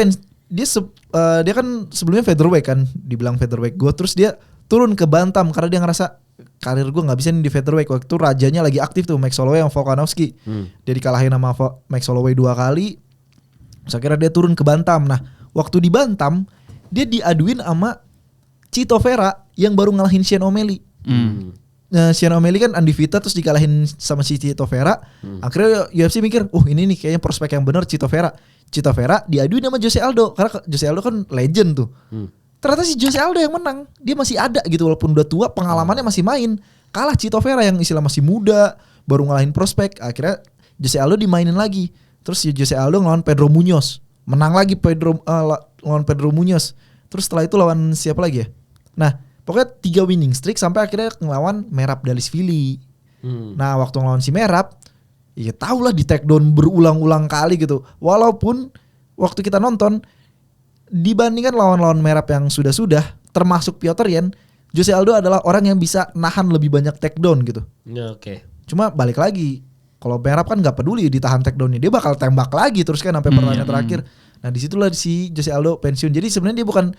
kan sebelumnya featherweight kan, dibilang featherweight gue, terus dia turun ke bantam karena dia ngerasa karir gue nggak bisa nih di featherweight. Waktu itu rajanya lagi aktif tuh Max Holloway sama Volkanovski. Dia dikalahin sama Max Holloway 2 kali. Terus akhirnya dia turun ke bantam. Nah waktu di bantam dia diaduin sama Chito Vera yang baru ngalahin Sean O'Malley. Nah, Sean O'Malley kan undefeated terus dikalahin sama si Chito Vera. Akhirnya UFC mikir, ini nih kayaknya prospek yang bener Chito Vera diaduin sama Jose Aldo karena Jose Aldo kan legend tuh. Ternyata si Jose Aldo yang menang. Dia masih ada gitu walaupun udah tua, pengalamannya masih main. Kalah Chito Vera yang istilah masih muda, baru ngalahin prospek. Akhirnya Jose Aldo dimainin lagi. Terus si Jose Aldo ngelawan Pedro Munoz. Menang lagi lawan Pedro Munoz. Terus setelah itu lawan siapa lagi ya? Nah, pokoknya 3 winning streak sampai akhirnya ngelawan Merab Dvalishvili. Nah, waktu ngelawan si Merab, ya tau lah di take down berulang-ulang kali gitu. Walaupun waktu kita nonton dibandingkan lawan-lawan Merab yang sudah-sudah, termasuk Piotr Yan, Jose Aldo adalah orang yang bisa nahan lebih banyak take down gitu. Ya, oke. Cuma balik lagi, kalau Merab kan nggak peduli ditahan take downnya, dia bakal tembak lagi terus kan sampai pertandingan terakhir. Nah disitulah si Jose Aldo pensiun. Jadi sebenarnya dia bukan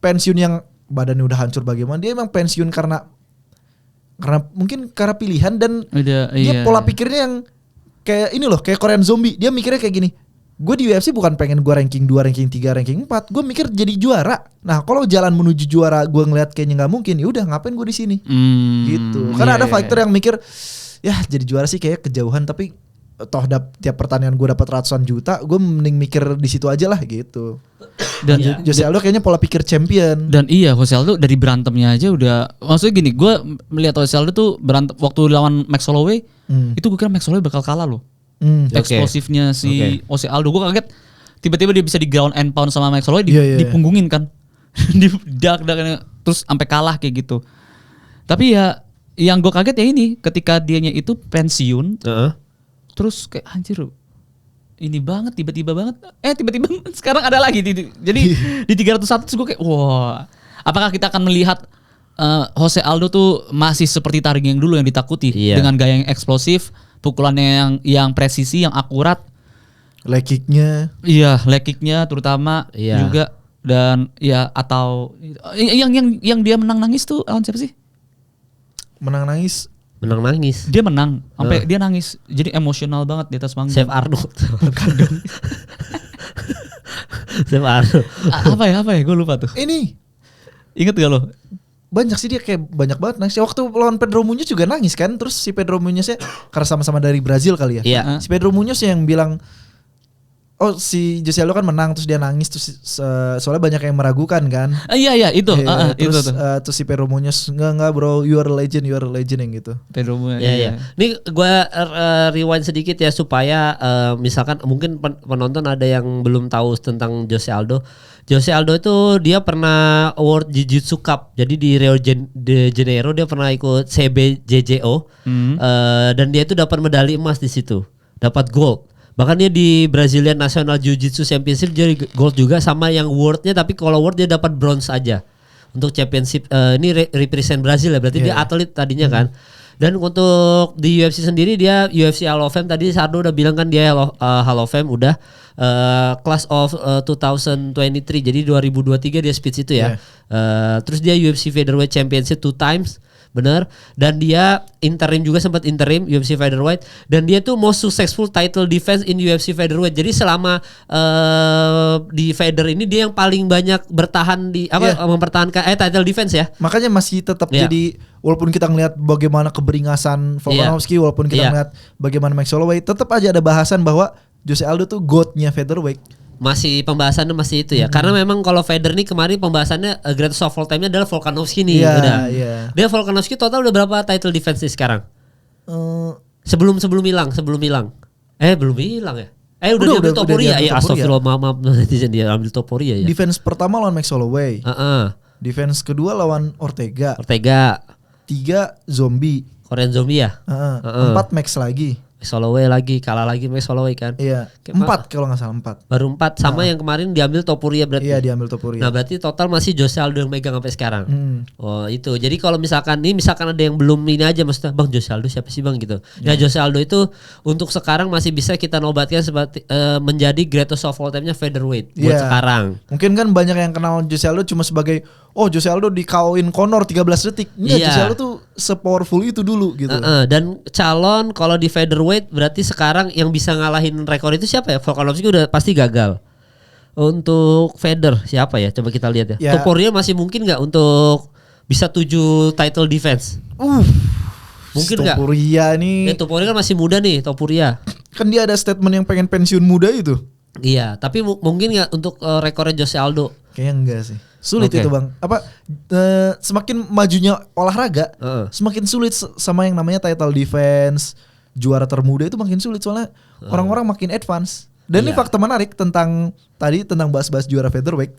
pensiun yang badannya udah hancur bagaimana, dia emang pensiun karena mungkin karena pilihan dan dia pola pikirnya yang kayak ini loh, kayak Korean Zombie. Dia mikirnya kayak gini, gue di UFC bukan pengen gue ranking 2, ranking 3, ranking 4. Gue mikir jadi juara. Nah kalau jalan menuju juara gue ngeliat kayaknya gak mungkin, ya udah ngapain gue di sini gitu. Karena ada fighter yang mikir, ya jadi juara sih kayak kejauhan, tapi toh tiap pertandingan gue dapat ratusan juta, gue mending mikir di situ aja lah gitu. Dan Jose Aldo kayaknya pola pikir champion. Dan Jose Aldo dari berantemnya aja udah, maksudnya gini, gue melihat Jose Aldo tuh berantem waktu lawan Max Holloway, itu gue kira Max Holloway bakal kalah loh. Eksplosifnya si Jose Aldo, gue kaget tiba-tiba dia bisa di ground and pound sama Max Holloway, dipunggungin kan, di dak terus sampai kalah kayak gitu. Tapi ya yang gue kaget ya ini ketika dianya itu pensiun, terus kayak anjir ini banget tiba-tiba sekarang ada lagi jadi di 301 terus gue kayak wah, apakah kita akan melihat Jose Aldo tuh masih seperti taring yang dulu yang ditakuti dengan gaya yang eksplosif, pukulannya yang presisi, yang akurat, leg kicknya terutama juga, dan ya atau yang dia menang nangis tuh lawan siapa sih? Menang nangis Menang nangis. Dia menang sampai dia nangis. Jadi emosional banget di atas panggung. Save Arnold. Save Arnold. Apa ya? Gue lupa tuh. Ini Ingat gak lo? banyak sih dia kayak banyak banget nangis. Waktu lawan Pedro Muñoz juga nangis kan. Terus si Pedro Muñoznya karena sama-sama dari Brazil kali ya. Iya. Si Pedro Muñoz yang bilang, oh si Jose Aldo kan menang terus dia nangis terus soalnya banyak yang meragukan kan. Iya itu. Iya, Itu terus tuh. terus si Pedro Muñoz enggak bro, you are a legend yang gitu. Pedro Muñoz. Iya. Ini gue rewind sedikit ya supaya misalkan mungkin penonton ada yang belum tahu tentang Jose Aldo. Jose Aldo itu dia pernah World Jiu-Jitsu Cup. Jadi di Rio de Janeiro dia pernah ikut CBJJO. Dan dia itu dapat medali emas di situ. Dapat gold. Bahkan dia di Brazilian National Jiu-Jitsu Championship jadi gold juga sama yang world-nya, tapi kalau world dia dapat bronze aja. Untuk championship ini represent Brazil ya, berarti dia atlet tadinya kan. Dan untuk di UFC sendiri dia UFC Hall of Fame, tadi Sardo udah bilang kan dia Hall of Fame udah class of 2023, jadi 2023 dia speech itu ya. Terus dia UFC Featherweight Championship 2 times. Bener. Dan dia interim juga, sempat interim UFC Featherweight, dan dia tuh most successful title defense in UFC Featherweight. Jadi selama di Feather ini dia yang paling banyak bertahan di mempertahankan title defense ya. Makanya masih tetap jadi, walaupun kita ngelihat bagaimana keberingasan Volkanovski, walaupun kita ngelihat bagaimana Max Holloway, tetap aja ada bahasan bahwa Jose Aldo tuh GOAT-nya featherweight. Masih pembahasannya masih itu ya. Karena memang kalau Feather nih kemarin pembahasannya greatest of all time-nya adalah Volkanovski nih. Dia Volkanovski total udah berapa title defense nih sekarang? Sebelum hilang. Belum hilang ya? Udah diambil Topuria. Ya astagfirullah, maaf netizen, dia ambil Topuria ya. Defense pertama lawan Max Holloway. Defense kedua lawan Ortega. 3 Zombie. Korean Zombie ya? 4 Max lagi. Max Holloway lagi, kalah lagi Max Holloway kan. Iya. 4 kalau nggak salah 4. Baru 4 sama yang kemarin diambil Topuria berarti. Iya, diambil Topuria. Nah, berarti total masih Jose Aldo yang megang sampai sekarang. Oh, itu. Jadi kalau misalkan ada yang belum ini aja, maksudnya Bang Jose Aldo siapa sih Bang gitu. Ya Jose Aldo itu untuk sekarang masih bisa kita nobatkan seperti menjadi greatest of all time-nya featherweight buat sekarang. Mungkin kan banyak yang kenal Jose Aldo cuma sebagai Jose Aldo dikawin Conor 13 detik. Enggak, Jose Aldo tuh se-powerful itu dulu gitu. Dan calon kalau di featherweight berarti sekarang yang bisa ngalahin rekor itu siapa ya? Volkanovski udah pasti gagal. Untuk feather siapa ya? Coba kita lihat ya. Topuria masih mungkin nggak untuk bisa 7 title defense? Mungkin nggak? Topuria nih. Topuria kan masih muda nih, Topuria. Kan dia ada statement yang pengen pensiun muda itu. Iya, tapi mungkin nggak untuk rekornya Jose Aldo? Kayaknya enggak sih. Sulit itu Bang. Semakin majunya olahraga, semakin sulit sama yang namanya title defense, juara termuda itu makin sulit soalnya orang-orang makin advance. Dan ini fakta menarik tentang bahas-bahas juara featherweight.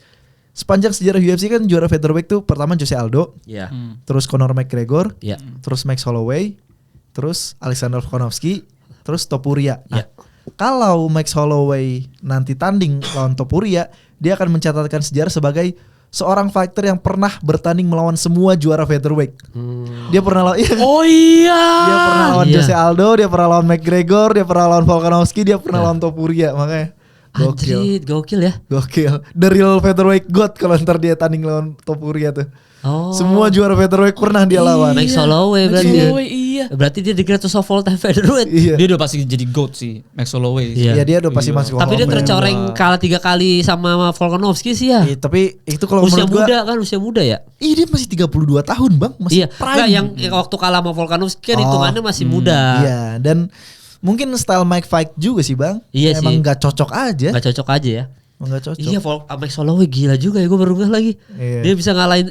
Sepanjang sejarah UFC kan juara featherweight tuh pertama Jose Aldo, terus Conor McGregor, terus Max Holloway, terus Alexander Volkanovski, terus Topuria. Nah, kalau Max Holloway nanti tanding lawan Topuria, dia akan mencatatkan sejarah sebagai seorang fighter yang pernah bertanding melawan semua juara featherweight. Dia pernah lawan dia pernah lawan Jose Aldo, dia pernah lawan McGregor, dia pernah lawan Volkanovski, dia pernah lawan Topuria. Makanya gokil ya. Gokil. The real featherweight god kalau ntar dia tanding lawan Topuria tuh. Semua juara featherweight pernah dia lawan. Max Holloway berarti. Berarti dia the greatest of all time featherweight. Dia udah pasti jadi GOAT sih, Max Holloway. Iya, dia udah pasti masuk. Tapi dia tercoreng kalah 3 kali sama Volkanovski sih ya. Tapi itu kalau usia menurut muda kan, usia muda ya. Dia masih 32 tahun Bang, masih prime. Yang waktu kalah sama Volkanovski kan hitungannya masih muda. Iya, dan mungkin style Mike fight juga sih Bang. Iya emang sih. gak cocok aja. Gak cocok aja ya. Enggak cocok. Iya, Max Holloway gila juga ya, gue baru ngeh lagi. Dia bisa ngalahin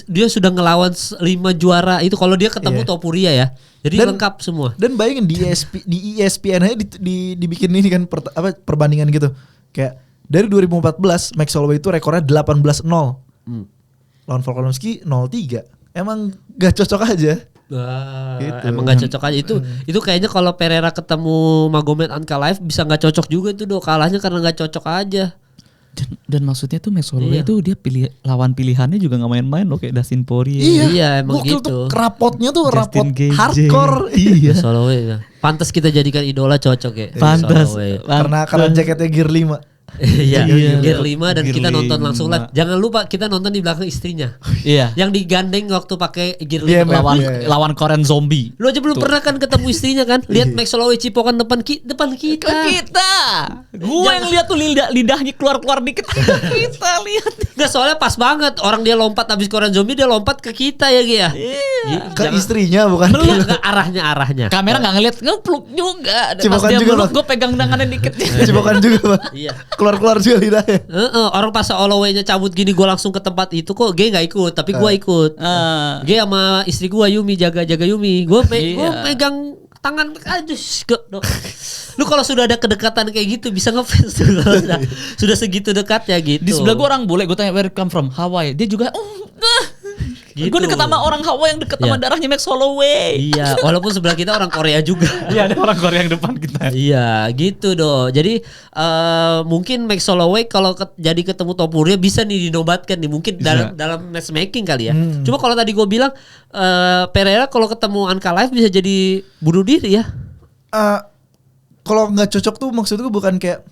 dia sudah ngelawan 5 juara itu kalau dia ketemu Topuria ya. Jadi lengkap semua. Dan bayangin di ESPN aja dibikin ini kan perbandingan gitu. Kayak dari 2014 Max Holloway itu rekornya 18-0. Lawan Volkanovski 0-3. Emang gak cocok aja. Gitu. Emang gak cocok aja itu kayaknya kalau Pereira ketemu Magomed Ankalaev bisa gak cocok juga itu kalahnya karena gak cocok aja. Dan maksudnya tuh Max Holloway itu dia lawan pilihannya juga gak main-main loh, kayak Dustin Poirier. Iya emang gitu. Tuh rapotnya tuh rapot hardcore. Iya. Holloway ya. Pantas kita jadikan idola, cocok ya. Pantas. Karena jaketnya Gear 5. Iya, Iya. Gear 5 dan Gear kita nonton 5. langsung live. Jangan lupa kita nonton di belakang istrinya. Iya. Yang digandeng waktu pakai Gear 5. Iya, Lawan Iya. lawan Korean Zombie. Lu aja belum pernah kan ketemu istrinya kan? Lihat Max Holloway cipokan depan kita. Kita. Gua yang lihat tuh lidahnya keluar dikit. Kita lihat. Nggak, soalnya pas banget. Orang dia lompat habis Korean Zombie, dia lompat ke kita ya Gia. Iya. Ke istrinya bukan Belum ke arahnya. Kamera nggak ngeliat, ngepluk juga. Pas Cipokan dia juga, meluk, Bang. gue pegang tangannya dikit. Cipokan juga Bang. Iya. Keluar juga lidahnya. Orang pas Holloway-nya cabut gini, gue langsung ke tempat itu kok. Gue nggak ikut, tapi gue ikut. Gue sama istri gue Yumi jaga Yumi. Gue Iya. megang tangan aja. Lu kalau sudah ada kedekatan kayak gitu bisa ngefans tuh kalau sudah segitu dekatnya gitu. Di sebelah gue orang bule, gue tanya where you come from, Hawaii. Dia juga, Gitu. gue deket sama orang Hawaii yang deket sama Iya. darahnya Max Holloway. Iya, walaupun sebelah kita orang Korea juga. Iya, ada orang Korea yang depan kita. Iya, gitu doh. Jadi mungkin Max Holloway kalau jadi ketemu Topuria bisa nih dinobatkan nih, mungkin dalam matchmaking kali ya. Cuma kalau tadi gue bilang Pereira kalau ketemu Ankalaev bisa jadi bunuh diri ya. Kalau nggak cocok tuh maksud gue bukan kayak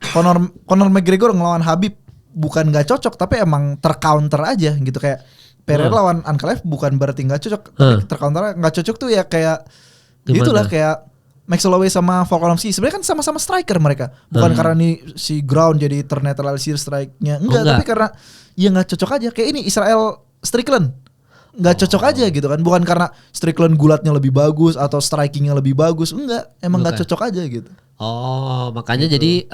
Conor McGregor ngelawan Habib, bukan nggak cocok tapi emang tercounter aja gitu. Kayak Pereira lawan Ankalaev bukan berarti nggak cocok, tapi tercounter nggak cocok tuh ya kayak Gimana? itulah kayak Max Holloway sama Volkanovski sebenarnya kan sama-sama striker mereka, bukan karena nih si ground jadi ternetralisir strike-nya enggak, tapi karena ya nggak cocok aja. Kayak ini Israel Strickland nggak cocok aja gitu kan, bukan karena Strickland gulatnya lebih bagus atau strikingnya lebih bagus, enggak, emang nggak cocok aja gitu. Oh, makanya jadi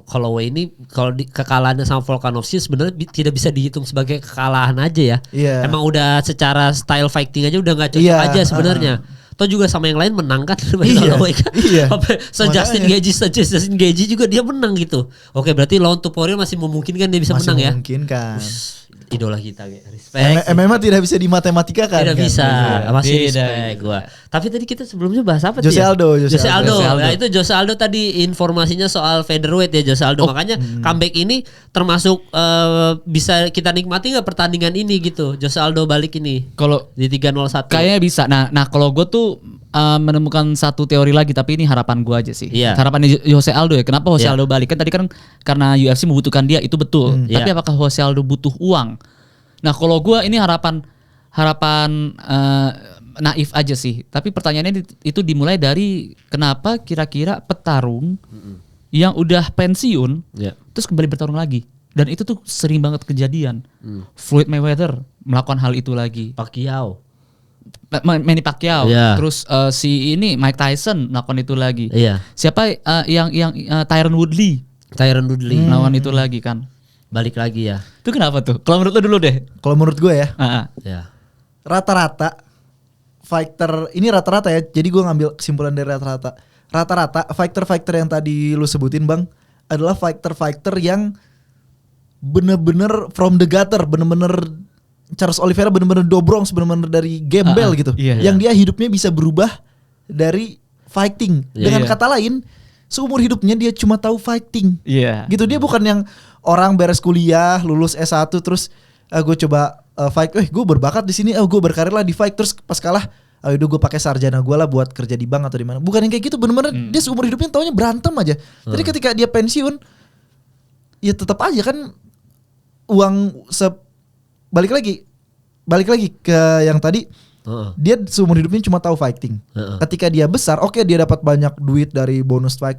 Holloway ini kalau kekalahannya sama Volkanovski sebenarnya tidak bisa dihitung sebagai kekalahan aja ya. Iya. Emang udah secara style fighting aja udah nggak cocok Iya, aja sebenarnya. Toh juga sama yang lain menang kan. Iya, Holloway kan. iya. Justin Gaethje juga dia menang gitu. Oke, berarti lawan Topuria masih memungkinkan dia bisa Masih menang ya. memungkinkan. Idola kita, respect. MMA tidak bisa dimatematika kan? Tidak bisa, masih Beda, respect gua. Tapi tadi kita sebelumnya bahas apa Jose sih? Ya? Aldo. Jose Aldo. Nah, itu Jose Aldo tadi informasinya soal featherweight ya Jose Aldo. Makanya comeback ini termasuk bisa kita nikmati nggak pertandingan ini gitu. Jose Aldo balik ini Kalau di 301. kayaknya bisa. Nah kalau gue tuh menemukan satu teori lagi, tapi ini harapan gue aja sih. Iya. Harapan Jose Aldo ya. Kenapa Jose Iya. Aldo balik? Kan tadi kan karena UFC membutuhkan dia, itu betul. Tapi Iya. apakah Jose Aldo butuh uang? Nah kalau gue ini harapan naif aja sih. Tapi pertanyaannya itu dimulai dari kenapa kira-kira petarung yang udah pensiun Ya. terus kembali bertarung lagi. Dan itu tuh sering banget kejadian. Floyd Mayweather melakukan hal itu lagi. Pacquiao. Manny Pacquiao, Iya. terus si ini Mike Tyson melakukan itu lagi. Iya. Siapa yang Tyron Woodley Tyron Woodley melawan itu lagi kan? balik lagi ya. Itu kenapa tuh? Kalau menurut lo dulu deh. Kalau menurut gue ya, Ya. rata-rata fighter ini rata-rata ya. Jadi gue ngambil kesimpulan dari rata-rata. Rata-rata fighter yang tadi lu sebutin Bang adalah fighter yang bener-bener from the gutter, bener-bener Charles Oliveira bener-bener dobrong, bener-bener dari gembel gitu. iya. Yang dia hidupnya bisa berubah dari fighting. Iya. Dengan kata lain, seumur hidupnya dia cuma tahu fighting. Iya. Gitu, dia bukan yang orang beres kuliah, lulus S1 terus gue coba fight, gue berbakat di sini, gue berkarir lah di fight, terus pas kalah udah gue pakai sarjana gue lah buat kerja di bank atau di mana. Bukan yang kayak gitu, bener-bener dia seumur hidupnya taunya berantem aja. Jadi ketika dia pensiun, ya tetap aja kan uang balik lagi ke yang tadi. Dia seumur hidupnya cuma tahu fighting. Ketika dia besar, oke, dia dapat banyak duit dari bonus fight.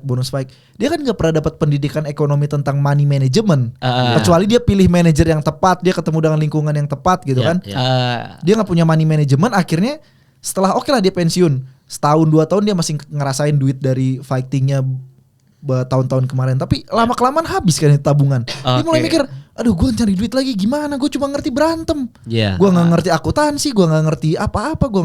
Dia kan nggak pernah dapat pendidikan ekonomi tentang money management. Kecuali dia pilih manajer yang tepat, dia ketemu dengan lingkungan yang tepat gitu kan. Dia nggak punya money management, akhirnya setelah oke lah dia pensiun, setahun 2 tahun dia masih ngerasain duit dari fightingnya tahun-tahun kemarin. Tapi lama kelamaan habis kan itu tabungan. Dia mulai mikir, aduh gue cari duit lagi gimana? Gue cuma ngerti berantem. Gue nggak ngerti akuntansi, gue nggak ngerti apa-apa, gue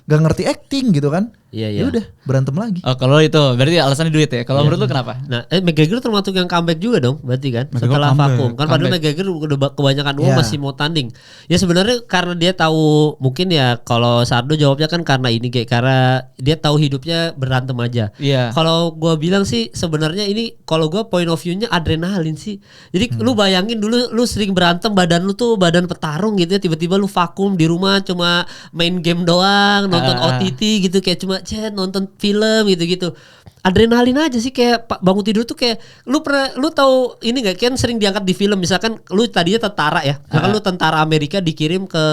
nggak ngerti acting gitu kan. Ya udah berantem lagi. Oh, kalau itu berarti alasannya duit ya. Kalau menurut lu kenapa? Nah, McGregor termasuk yang comeback juga dong, berarti kan? McGregor Setelah comeback. vakum. Kan padahal McGregor udah kebanyakan uang masih mau tanding. Ya sebenarnya karena dia tahu, mungkin ya kalau Sardo jawabnya kan karena ini kayak karena dia tahu hidupnya berantem aja. Iya. Kalau gua bilang sih sebenarnya ini kalau gua point of view-nya adrenalin sih. Jadi lu bayangin dulu lu sering berantem, badan lu tuh badan petarung gitu ya, tiba-tiba lu vakum di rumah cuma main game doang, nonton OTT gitu, kayak cuma nonton film gitu-gitu. Adrenalin aja sih, kayak bangun tidur tuh kayak lu tahu ini enggak, kan sering diangkat di film misalkan lu tadinya tentara ya. Misalkan lu tentara Amerika dikirim ke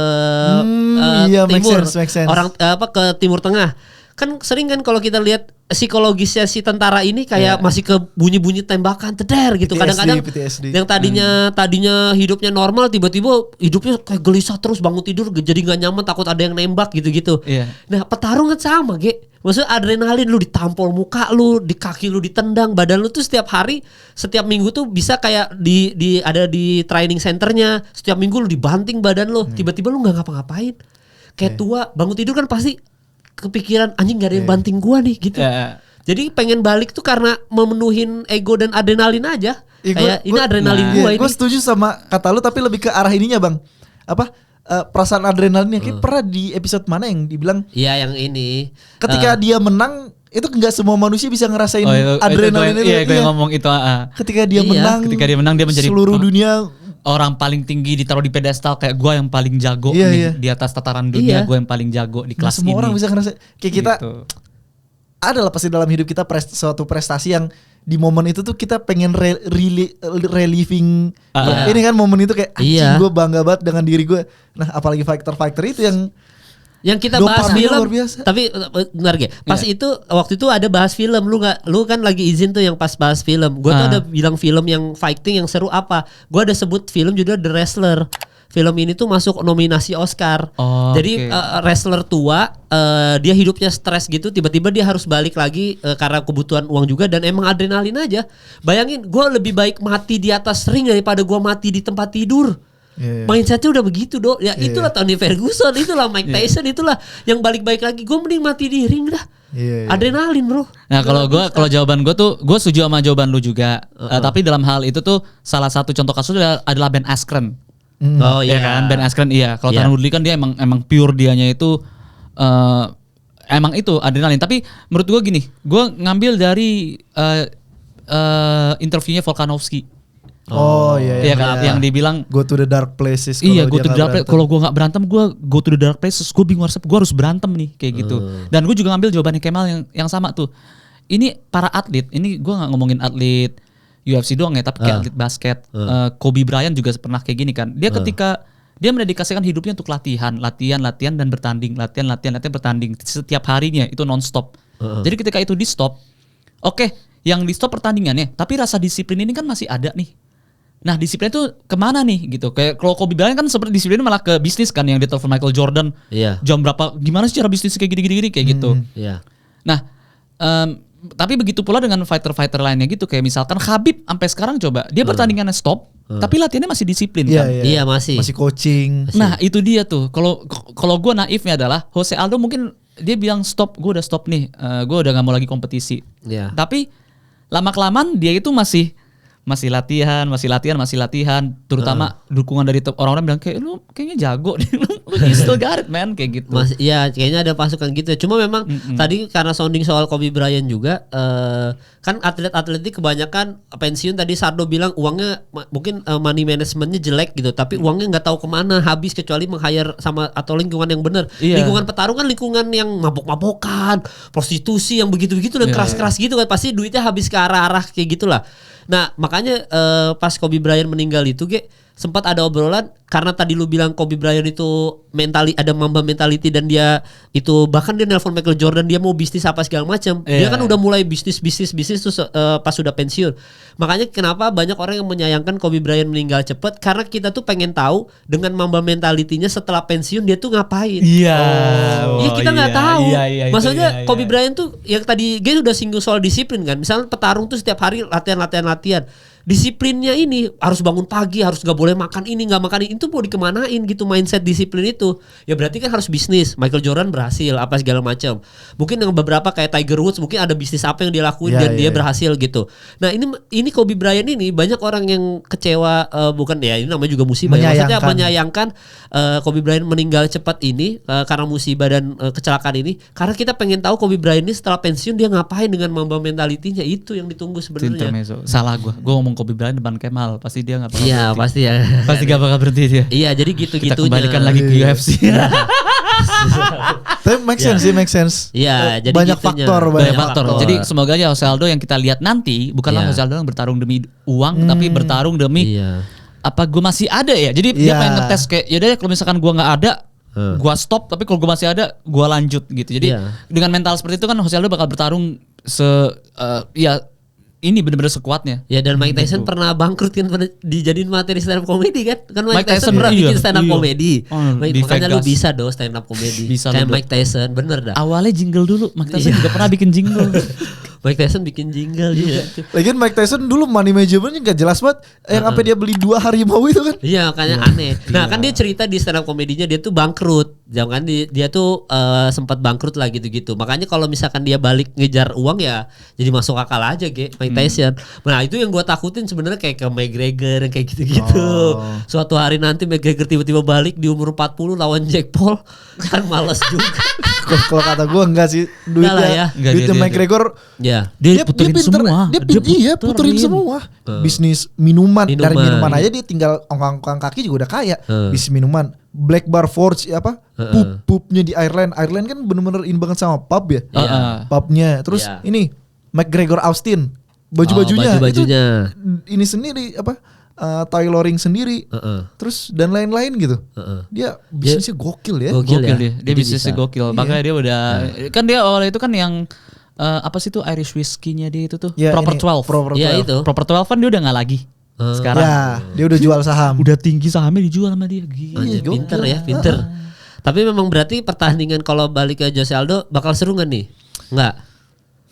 iya, timur, make sense. orang ke Timur Tengah. Kan sering kan kalau kita lihat psikologisnya si tentara ini kayak masih ke bunyi-bunyi tembakan teder gitu. PTSD, Kadang-kadang PTSD. yang tadinya hidupnya normal tiba-tiba hidupnya kayak gelisah terus, bangun tidur jadi nggak nyaman, takut ada yang nembak gitu-gitu. Iya. Nah, petarungan sama, maksudnya adrenalin, lu ditampol muka lu, di kaki lu ditendang, badan lu tuh setiap hari, setiap minggu tuh bisa kayak ada di training centernya, setiap minggu lu dibanting badan lu, tiba-tiba lu nggak ngapa-ngapain. Kayak tua, bangun tidur kan pasti kepikiran anjing gak ada yang banting gua nih gitu. Jadi pengen balik tuh karena memenuhin ego dan adrenalin aja. Kayak ini adrenalin gua ini. Gue setuju sama kata lu, tapi lebih ke arah ininya Bang. Apa? Perasaan adrenalinnya. Kayak pernah di episode mana yang dibilang? Iya, yang ini. Ketika dia menang, itu nggak semua manusia bisa ngerasain adrenalin itu. Iya, gue ngomong itu. Ketika dia menang, dia menjadi seluruh dunia orang paling tinggi, ditaruh di pedestal, kayak gue yang paling jago di atas tataran dunia, gue yang paling jago di kelas semua ini. orang bisa ngerasa kayak kita gitu. Ada lah pasti dalam hidup kita suatu prestasi yang di momen itu tuh kita pengen reliving ini kan momen itu kayak anjing gue bangga banget dengan diri gue. Nah apalagi fighter itu yang kita bahas film, biasa. tapi benar pas itu waktu itu ada bahas film, lu kan lagi izin tuh yang pas bahas film, gue tuh ada bilang film yang fighting yang seru apa, gue ada sebut film judul The Wrestler. Film ini tuh masuk nominasi Oscar. Jadi wrestler tua, dia hidupnya stres gitu, tiba-tiba dia harus balik lagi karena kebutuhan uang juga, dan emang adrenalin aja. Bayangin, gue lebih baik mati di atas ring daripada gue mati di tempat tidur. Mindsetnya udah begitu itulah Tony Ferguson, itulah Mike Tyson, itulah yang balik-balik lagi. Gue mending mati di ring dah. Adrenalin bro. Nah kalau jawaban gue tuh, gue setuju sama jawaban lu juga. Tapi dalam hal itu tuh salah satu contoh kasus adalah Ben Askren. Oh iya kan, Ben Askren Kalau Tyron Woodley kan dia emang pure, dianya itu emang itu adrenalin. Tapi menurut gue gini, gue ngambil dari interviewnya Volkanovski. Iya kan, yang dibilang go to the dark places. Iya, go to the dark places. Kalau gue nggak berantem, gue go to the dark places. Gue bingung gue harus berantem nih kayak gitu. Dan gue juga ngambil jawabannya Kemal yang sama tuh. Ini para atlet, ini gue nggak ngomongin atlet UFC doang ya, tapi kayak atlet basket. Kobe Bryant juga pernah kayak gini kan. Dia ketika dia mendedikasikan hidupnya untuk latihan dan bertanding, latihan bertanding setiap harinya itu nonstop. Jadi ketika itu di stop, oke, yang di stop pertandingannya, tapi rasa disiplin ini kan masih ada nih. Nah disiplin itu kemana nih gitu. Kayak kalau Kobe Bryant kan seperti disiplin malah ke bisnis kan, yang dia telepon Michael Jordan. Jam berapa, gimana sih cara bisnis kayak gini kayak gitu. Nah tapi begitu pula dengan fighter-fighter lainnya gitu. Kayak misalkan Khabib sampai sekarang coba, dia pertandingannya stop, tapi latihannya masih disiplin kan. Iya masih coaching. Nah itu dia tuh. Kalau gue naifnya adalah Jose Aldo mungkin dia bilang stop, gue udah stop nih, gue udah gak mau lagi kompetisi. Tapi lama-kelamaan dia itu masih latihan, terutama dukungan dari orang-orang bilang kayak lu kayaknya jago nih, lu still got it man, kayak gitu. Iya, kayaknya ada pasukan gitu. Cuma memang tadi karena sounding soal Kobe Bryant juga, kan atlet-atlet ini kebanyakan pensiun. Tadi Sardo bilang uangnya mungkin money managementnya jelek gitu, tapi uangnya nggak tahu kemana habis kecuali meng-hire sama atau lingkungan yang benar. Lingkungan petarung kan lingkungan yang mabok-mabokan, prostitusi yang begitu-begitu dan keras-keras gitu kan, pasti duitnya habis ke arah-arah kayak gitulah. Nah makanya pas Kobe Bryant meninggal itu sempat ada obrolan, karena tadi lu bilang Kobe Bryant itu ada Mamba mentality, dan dia itu bahkan dia nelpon Michael Jordan, dia mau bisnis apa segala macam. Dia kan udah mulai bisnis terus pas sudah pensiun. Makanya kenapa banyak orang yang menyayangkan Kobe Bryant meninggal cepat, karena kita tuh pengen tahu dengan Mamba mentality-nya setelah pensiun dia tuh ngapain. Kita nggak tahu. Maksudnya Kobe Bryant tuh yang tadi dia udah singgung soal disiplin kan. Misalnya petarung tuh setiap hari latihan. Disiplinnya ini harus bangun pagi, harus gak boleh makan ini, gak makan ini, itu mau dikemanain gitu mindset disiplin itu. Ya berarti kan harus bisnis. Michael Jordan berhasil apa segala macam. Mungkin yang beberapa kayak Tiger Woods mungkin ada bisnis apa yang dia lakuin dan dia berhasil gitu. Nah ini Kobe Bryant ini banyak orang yang kecewa, bukan ya ini namanya juga musibah. Maksudnya menyayangkan Kobe Bryant meninggal cepat ini karena musibah dan kecelakaan ini. Karena kita pengen tahu Kobe Bryant ini setelah pensiun dia ngapain dengan Mamba mentality-nya, itu yang ditunggu sebenarnya. Salah gue ngomong Kobe Bryant depan Kemal, pasti dia nggak bakal. Iya pasti ya. Pasti nggak bakal berhenti dia. Iya jadi gitu-gitunya. Kita kembalikan lagi ke UFC. Tapi make sense sih, make sense. Iya, jadi banyak gitunya. faktor, Banyak banyak faktor. faktor. Jadi semoga aja Jose Aldo yang kita lihat nanti bukanlah Iya. Jose Aldo yang bertarung demi uang, tapi bertarung demi Iya. apa gue masih ada ya. Jadi dia Iya. pengen ngetes kayak yaudah kalau misalkan gue nggak ada, gue stop. Tapi kalau gue masih ada, gue lanjut gitu. Jadi Iya. dengan mental seperti itu kan Jose Aldo bakal bertarung ya ini benar-benar sekuatnya. Ya dan Mike Tyson pernah bangkrut kan dijadiin materi stand up comedy kan? Kan Mike, Mike Tyson Tyson, pernah iya, bikin stand up iya. comedy. Di Makanya lu Vegas. bisa dong stand up comedy. Bisa Kayak lu, Mike Tyson, bener dah. Awalnya jingle dulu, Mike Tyson Iya. juga pernah bikin jingle. Mike Tyson bikin jingle juga. Lagian Mike Tyson dulu money managementnya gak jelas banget. Yang sampai dia beli 2 harimau itu kan. Iya makanya aneh. Nah kan dia cerita di stand up komedinya dia tuh bangkrut. Jangan dia tuh sempat bangkrut lah gitu-gitu. Makanya kalau misalkan dia balik ngejar uang ya jadi masuk akal aja Mike Tyson. Nah itu yang gue takutin sebenarnya kayak ke McGregor yang kayak gitu-gitu. Suatu hari nanti McGregor tiba-tiba balik di umur 40 lawan Jake Paul kan males juga. Kalau kata gue enggak sih. Enggak lah ya. Enggak, Duitnya dia- McGregor. Ya. Dia puterin semua. Dia puterin semua. Bisnis minuman. Dari Minuman. minuman aja dia tinggal ongkang-ongkang kaki juga udah kaya. Hmm. Bisnis minuman. Black Bar Forge apa? Pubnya di Ireland. Ireland kan bener-bener in banget sama pub ya. Iya. Pubnya. Terus Iya. ini McGregor Austin. Baju-bajunya. Baju-bajunya. Itu ini sendiri apa? Tailoring sendiri. Terus dan lain-lain gitu. Dia bisnisnya gokil ya. Gokil ya. Dia Jadi bisnisnya bisa. gokil. Makanya dia udah kan dia awalnya itu kan yang apa sih tuh Irish whiskey-nya dia itu tuh Ya, Proper ini, 12. Proper Iya 12. itu. Proper 12 kan dia udah nggak lagi. Sekarang Ya, dia udah jual saham. udah tinggi sahamnya dijual sama dia. Gila. Anjir, gokil. pinter ya, pinter. Tapi memang berarti pertandingan kalau balik ke Jose Aldo bakal seru nggak nih? Enggak.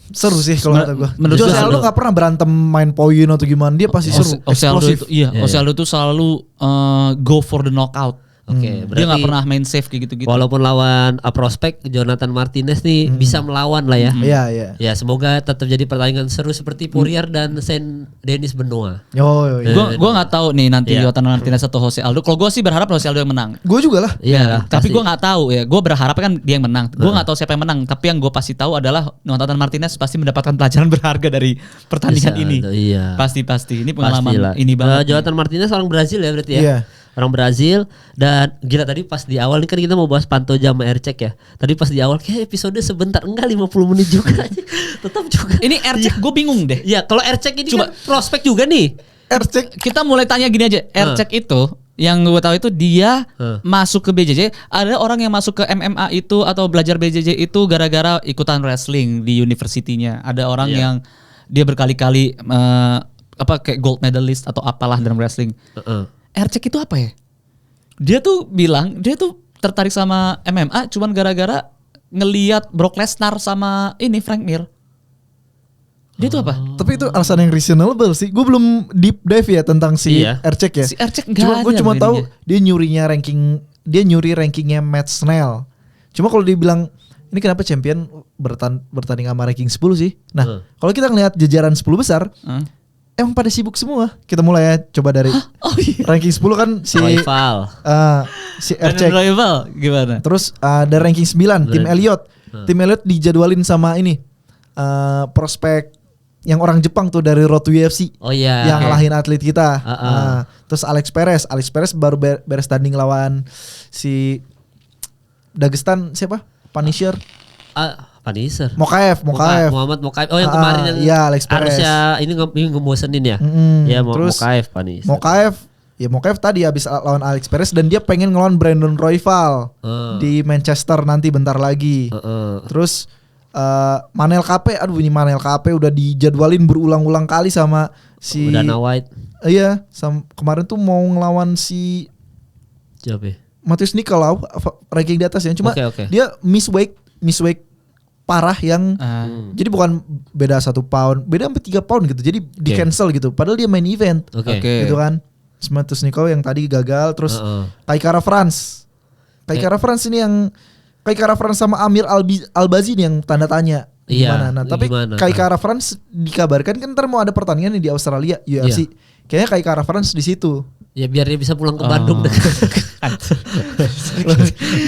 Seru sih kalau kata gue. menurut Jose gua Aldo seru. gak pernah berantem main poin atau gimana. Dia pasti seru. Jose Aldo Eksplosif. itu Jose Aldo tuh selalu go for the knockout. Oke, Dia berarti nggak pernah main safe kayak gitu-gitu. walaupun lawan prospek Jonathan Martinez nih bisa melawan lah ya. Iya, iya. Ya semoga tetap jadi pertandingan seru seperti Poirier dan Saint Denis Benoit. Yo. Gue nggak tahu nih nanti Iya. Jonathan Martinez atau Jose Aldo. Kalau gue sih berharap Jose Aldo yang menang. Gue juga lah. Iya, Tapi pasti. gue nggak tahu ya. Gue berharap kan dia yang menang. Gue nggak tahu siapa yang menang. Tapi yang gue pasti tahu adalah Jonathan Martinez pasti mendapatkan pelajaran berharga dari pertandingan Bisa, ini. iya. Pasti. Ini pengalaman Pastilah. ini banget. Jonathan Martinez orang Brazil ya berarti ya. Iya. Orang Brazil dan gila tadi pas di awal ini kan kita mau bahas Pantoja sama Ercek ya. Tadi pas di awal kayak episode sebentar enggak 50 menit juga. Tetap juga. Ini Ercek gue bingung deh. Iya, kalau Ercek ini Coba. kan prospek juga nih. Ercek. Kita mulai tanya gini aja. Ercek itu yang gue tahu itu dia masuk ke BJJ. Ada orang yang masuk ke MMA itu atau belajar BJJ itu gara-gara ikutan wrestling di universitinya. Ada orang Iya. yang dia berkali-kali apa kayak gold medalist atau apalah dalam wrestling. Ercek itu apa ya? Dia tuh bilang dia tuh tertarik sama MMA cuman gara-gara ngeliat Brock Lesnar sama ini Frank Mir. Dia tuh apa? Tapi itu alasan yang reasonable sih. Gue belum deep dive ya tentang si Iya. Ercek ya. Si Ercek nggak Cuma gue ada cuma tahu ininya. dia nyuri rankingnya Matt Snell. Cuma kalau dibilang ini kenapa champion bertanding sama ranking 10 sih? Nah, kalau kita ngelihat jajaran 10 besar, emang pada sibuk semua. Kita mulai ya, coba dari Oh iya. ranking 10 kan si Rival. si Ercek. Rival gimana? Terus dari ranking 9 tim Elliot. Tim Elliot dijadwalin sama ini prospek yang orang Jepang tuh dari Road to UFC. Oh iya. Yang ngalahin atlet kita. Heeh. Terus Alex Perez baru beres tanding lawan si Dagestan siapa? Punisher. Punisher. Mokaev. Muhammad Mokaev. Oh yang kemarin yang iya, Alex Perez. harusnya ini ngebosenin ya. Ya Terus Mokaev Punisher. Mokaev tadi habis lawan Alex Perez dan dia pengen ngelawan Brandon Royval di Manchester nanti bentar lagi. Terus Manel KP, ini Manel KP udah dijadwalin berulang-ulang kali sama si Dana White. Iya, kemarin tuh mau ngelawan si Siapa ya? Matius Nicolau ranking di atas ya. Cuma Oke. dia miss weight parah yang jadi bukan beda 1 pound, beda sampai 3 pound gitu. Jadi di cancel gitu. Padahal dia main event. Oke. Gitu kan. Matius Nicolau yang tadi gagal, terus Kaikara France ini yang Kaikara France sama Amir Albazi nih yang tanda tanya Iya, gimana. Nah, tapi gimana? Kaikara France dikabarkan kan ntar mau ada pertandingan nih di Australia UFC. Kayaknya Kaikara France di situ. Ya biar dia bisa pulang ke Bandung dekat.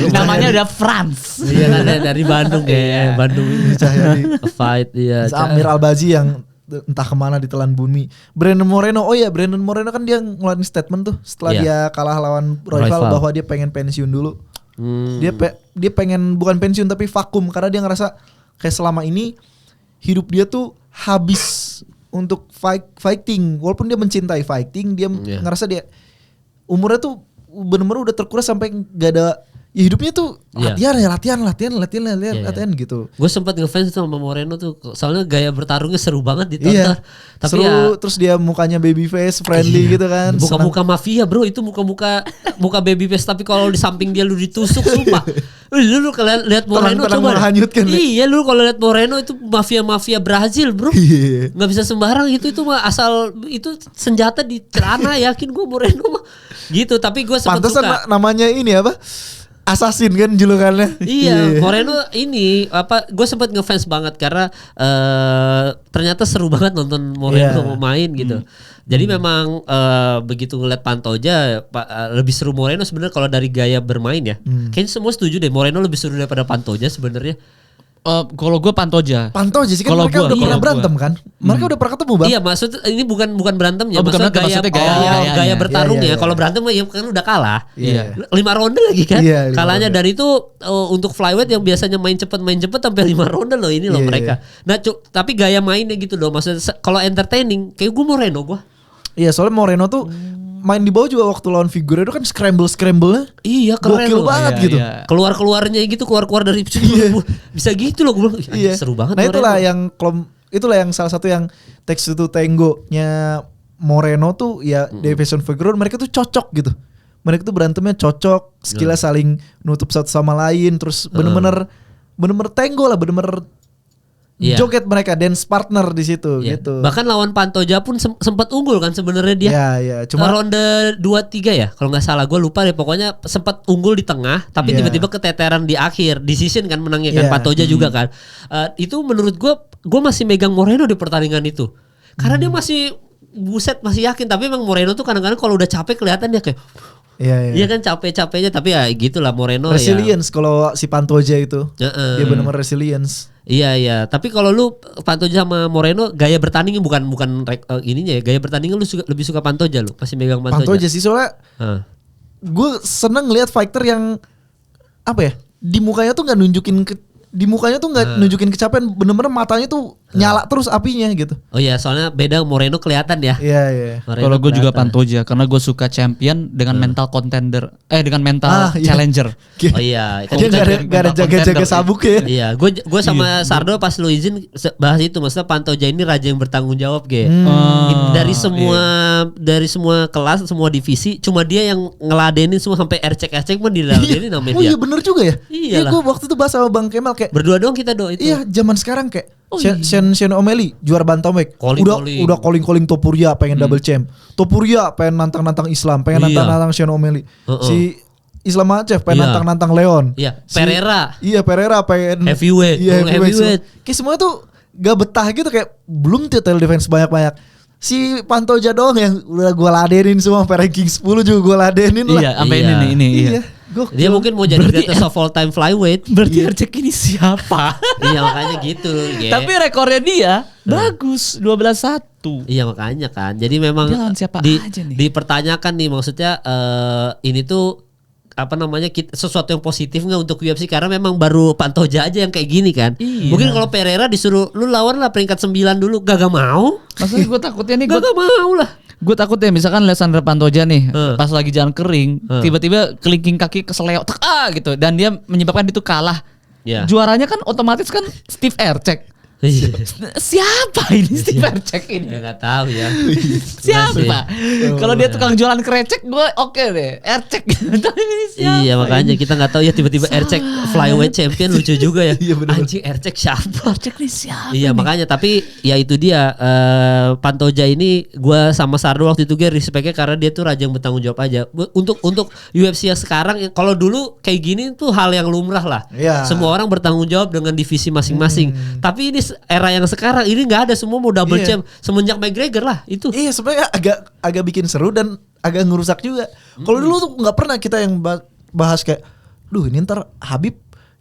Namanya udah Franz. Iya kan ya, dari Bandung ya. Bandung ini. Cahyadi. Fight iya. Terus Amir Albazi yang entah kemana ditelan bumi. Brandon Moreno kan dia ngeluarin statement tuh setelah Iya. dia kalah lawan Royval Royval. bahwa dia pengen pensiun dulu. Dia pengen bukan pensiun tapi vakum karena dia ngerasa kayak selama ini hidup dia tuh habis untuk fighting. Walaupun dia mencintai fighting, dia ngerasa dia umurnya tuh bener-bener udah terkuras sampai gak ada. Ya hidupnya tuh latihan gitu. Gue sempat ngefans sama Moreno tuh, soalnya gaya bertarungnya seru banget ditonton. Iya. Tapi seru, ya, terus dia mukanya baby face, friendly gitu kan. muka mafia bro, itu muka baby face, tapi kalau di samping dia lu ditusuk sumpah. Lu kalau lihat Moreno coba. Iya, lu kalau lihat Moreno itu mafia Brazil bro. Nggak bisa sembarang itu mah asal itu senjata di celana, yakin gue Moreno mah. Gitu, tapi gue sempat suka. Pantesan namanya ini apa? Assassin kan julukannya. Iya, Moreno ini gue sempat ngefans banget karena ternyata seru banget nonton Moreno main gitu. Jadi memang begitu ngeliat Pantoja lebih seru Moreno sebenarnya kalau dari gaya bermain ya. Kayaknya semua setuju deh Moreno lebih seru daripada Pantoja sebenarnya. Kalau gue Pantoja sih kan mereka udah pernah berantem kan. Mereka udah pernah ketemu bang. Iya maksud ini bukan berantemnya, maksudnya gaya bertarungnya. Kalau berantem ya kan udah kalah. 5 ronde lagi kan. Kalahnya dari itu untuk flyweight yang biasanya main cepet sampai 5 ronde loh ini loh mereka. Nah tapi gaya mainnya gitu loh. Maksudnya kalau entertaining kayak gue Moreno gue. Iya soalnya Moreno tuh main di bawah juga waktu lawan Figueiredo kan scramble-nya. Iya keren gokil banget gitu. Iya. Keluar-keluarnya gitu, keluar dari bisa gitu loh gue. Iya. Seru banget. Nah itulah yang salah satu yang Texas to Tango-nya Moreno tuh ya Davison Figueiredo mereka tuh cocok gitu. Mereka tuh berantemnya cocok, skillnya saling nutup satu sama lain, terus bener-bener tango lah, bener-bener joget mereka, dance partner di situ gitu. Bahkan lawan Pantoja pun sempat unggul kan sebenarnya dia. Iya. Cuma ronde 2-3 ya kalau nggak salah, gue lupa deh. Pokoknya sempat unggul di tengah, tapi tiba-tiba keteteran di akhir, decision kan menangnya kan Pantoja juga kan. Itu menurut gue masih megang Moreno di pertandingan itu. Karena dia masih yakin. Tapi emang Moreno tuh kadang-kadang kalau udah capek kelihatan dia kayak Iya kan capek-capeknya, tapi ya gitulah Moreno resilience kalau si Pantoja itu. Dia benar-benar resilience. Iya. Tapi kalau lu Pantoja sama Moreno gaya bertandingnya bukan ininya ya. Gaya bertandingnya lu lebih suka Pantoja lu, pasti megang Pantoja. Pantoja sih soalnya gue seneng lihat fighter yang apa ya, di mukanya tuh nggak nunjukin nunjukin kecapean, bener-bener matanya tuh nyala terus apinya gitu. Oh iya, soalnya beda Moreno kelihatan ya. Iya. Kalau gue juga Pantoja karena gue suka champion dengan mental contender, dengan mental challenger. Oh iya, itu gak ada jaga-jaga sabuk ya. Iya, gue sama Sardo pas lu izin bahas itu, maksudnya Pantoja ini raja yang bertanggung jawab dari semua kelas, semua divisi, cuma dia yang ngeladenin semua sampai ercek pun diladenin namanya dia. Oh iya bener juga ya. Iya, gue waktu itu bahas sama Bang Kemal kayak berdua doang kita itu. Iya, zaman sekarang kayak Sean O'Malley juara bantamweight. Udah calling Topuria pengen double champ. Topuria pengen nantang Islam, pengen nantang Sean O'Malley. Si Islam Makhachev pengen nantang Leon. Iya, Pereira pengen heavyweight. Iya, heavyweight. Kayak semua tuh gak betah gitu, kayak belum title defense banyak-banyak. Si Pantoja doang yang udah gue ladenin semua, sampai ranking 10 juga gue ladenin lah. Iya, sampai ini. Iya. Dia mungkin mau jadi greatest of all time flyweight. Berarti Ercek ini siapa? Iya makanya gitu. Tapi rekornya dia bagus 12-1. Iya makanya kan. Jadi memang siapa aja nih. Dipertanyakan nih, maksudnya ini tuh apa namanya, sesuatu yang positif nggak untuk UFC, karena memang baru Pantoja aja yang kayak gini kan. Iya. Mungkin kalau Pereira disuruh lu lawan lah peringkat 9 dulu, gak mau. Maksudnya gue takutnya nih, gak mau lah. Gue takut ya misalkan Alexander Pantoja nih pas lagi jalan kering tiba-tiba kelingking kaki keseleo gitu, dan dia menyebabkan itu kalah. Juaranya kan otomatis kan Steve Ercek. Siapa ini Steve Ercek ini? Ya nggak tahu ya. Siapa? Kalau dia tukang jualan krecek gue oke deh. Ercek. Iya makanya kita nggak tahu ya, tiba-tiba Ercek flyweight champion, lucu juga ya. Anjing Ercek siapa? Ercek nih siapa? Iya makanya, tapi ya itu dia Pantoja ini gue sama Sardo waktu itu gue respectnya karena dia tuh raja yang bertanggung jawab aja. Untuk UFC yang sekarang, kalau dulu kayak gini tuh hal yang lumrah lah. Semua orang bertanggung jawab dengan divisi masing-masing. Tapi ini era yang sekarang ini nggak ada, semua mau double champ semenjak McGregor lah itu. Iya sebenarnya agak bikin seru dan agak ngerusak juga. Kalau dulu tuh nggak pernah kita yang bahas kayak, duh ini ntar Habib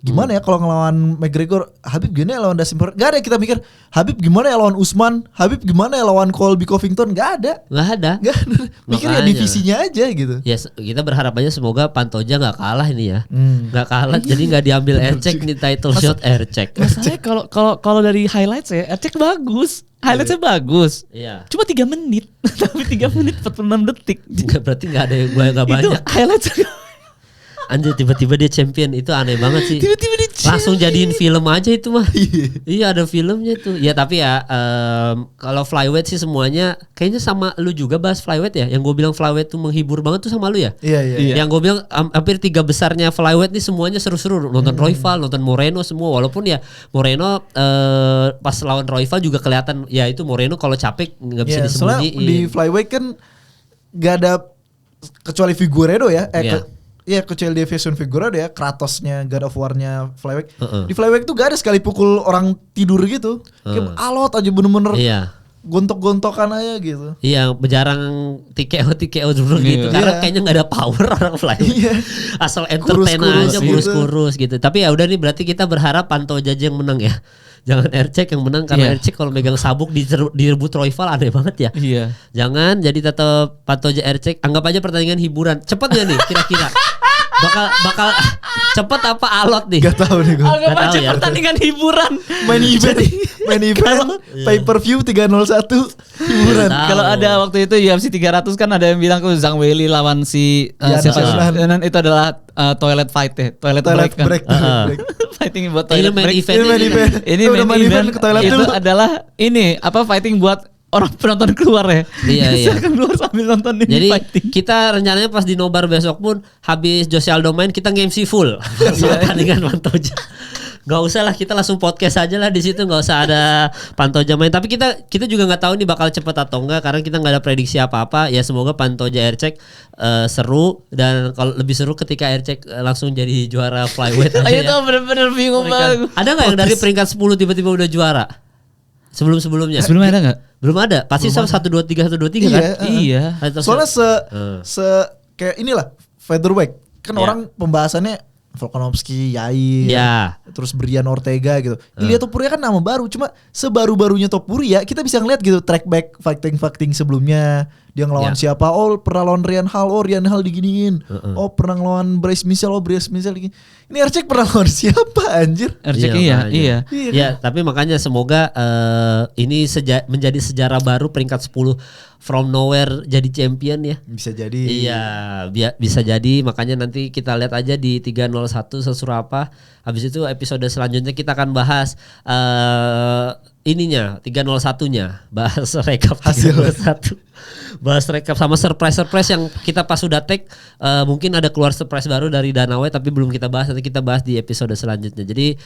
gimana ya kalau ngelawan McGregor, Habib gimana ya lawan Dustin Poirier? Gak ada kita mikir Habib gimana ya lawan Usman, Habib gimana ya lawan Colby Covington, gak ada. Nggak ada. Mikir ya Makanya. divisinya aja gitu. Ya kita berharap aja semoga Pantoja nggak kalah ini ya, nggak kalah, jadi nggak diambil Ercek nih title shot Ercek. Masalahnya kalau dari highlights ya, Ercek bagus. Highlightsnya bagus. Iya. Cuma 3 menit. Tapi 3 menit 46 detik. Berarti nggak ada yang nggak Itu banyak. highlights. Anjir tiba-tiba dia champion, itu aneh banget sih. Tiba-tiba dia Langsung jadiin film aja itu mah. Iya ada filmnya tuh. Ya tapi ya kalau flyweight sih semuanya kayaknya sama lu juga bahas flyweight ya. Yang gue bilang flyweight tuh menghibur banget tuh sama lu ya. Iya. Yang gue bilang hampir 3 besarnya flyweight nih semuanya seru-seru. Nonton Royval, nonton Moreno semua. Walaupun ya Moreno pas lawan Royval juga kelihatan ya itu Moreno kalau capek nggak bisa soalnya disembunyiin. di flyweight kan gak ada kecuali Figueiredo ya. Kecuali Davison Figueiredo ya, Kratosnya God of War-nya flyweight. Di flyweight tuh gak ada sekali pukul orang tidur gitu. Kayak alot aja bener-bener. Iya. Gontok-gontokan aja gitu. Iya, jarang TKO dulu gitu. Karena kayaknya nggak ada power orang flyweight. Asal entertain Kurus-kurus aja, gitu. kurus-kurus gitu. Tapi ya udah nih berarti kita berharap Pantoja aja yang menang ya. Jangan Ercek yang menang karena Ercek kalau megang sabuk direbut Royval aneh banget ya. Iya. Jangan, jadi tetap Pantoja Ercek. Anggap aja pertandingan hiburan. Cepet gak nih kira-kira? Bakal cepet apa alot nih? Gak tahu nih gue. Anggap Nggak tahu aja ya. pertandingan hiburan. Main event pay per view 301 hiburan. Tahu. Kalau ada waktu itu UFC 300 kan ada yang bilang tuh Zhang Weili lawan si siapa Janan. dan itu adalah toilet fight ya, toilet break. break. Fighting buat Ini toilet main break. event Ini ini. Ini Udah main event ke toilet itu dulu. adalah ini apa fighting buat orang penonton keluar ya. Iya. Silakan keluar sambil nonton ini Jadi fighting. kita rencananya pas di Nobar besok pun habis Jose Aldo main kita nge-MC full pertandingan Pantoja. Gak usah lah, kita langsung podcast aja lah di situ, nggak usah ada Pantoja main. Tapi kita juga nggak tahu nih bakal cepet atau enggak karena kita nggak ada prediksi apa-apa. Ya semoga Pantoja Ercek seru, dan kalau lebih seru ketika Ercek langsung jadi juara flyweight aja Ayo ya. tuh bener-bener bingung banget. Ada nggak yang dari peringkat 10 tiba-tiba udah juara? Sebelumnya? Sebelumnya ada nggak? Belum ada. Pasti sama 1-2-3 kan? Iya. Soalnya kayak inilah featherweight kan orang pembahasannya Volkanovski, Yair, terus Brian Ortega gitu. Ilia Topuria kan nama baru, cuma sebaru-barunya Topuria kita bisa ngeliat gitu track back fighting sebelumnya. Dia ngelawan siapa? Oh pernah lawan Ryan Hall, oh Ryan Hall diginiin. Oh pernah ngelawan Bryce Mitchell, oh Bryce Mitchell diginiin. Ini Ercek pernah lawan siapa anjir? Ercek iya. Ya, tapi makanya semoga ini menjadi sejarah baru peringkat 10 from nowhere jadi champion ya. Bisa jadi. Iya, bisa jadi. Makanya nanti kita lihat aja di 301 sesuatu apa. Habis itu episode selanjutnya kita akan bahas ininya 301-nya, bahas rekap hasil 301. Bahas rekap sama surprise yang kita pas sudah tag mungkin ada keluar surprise baru dari Danawe tapi belum kita bahas, nanti kita bahas di episode selanjutnya. Jadi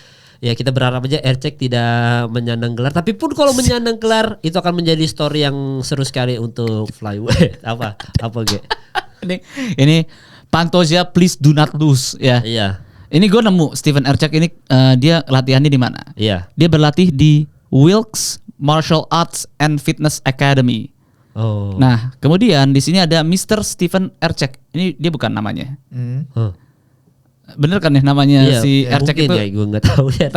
ya kita berharap aja Ercek tidak menyandang gelar, tapi pun kalau menyandang gelar itu akan menjadi story yang seru sekali untuk flyweight. apa Ge? Ini Pantoja please do not lose ya. Iya. Ini gue nemu Steven Ercek ini dia latihannya di mana? Iya. Dia berlatih di Wilkes Martial Arts and Fitness Academy. Oh. Nah, kemudian di sini ada Mr. Steven Ercek. Ini dia bukan namanya. Bener kan ya namanya si Ercek itu? Mungkin ya, gue nggak tahu ya.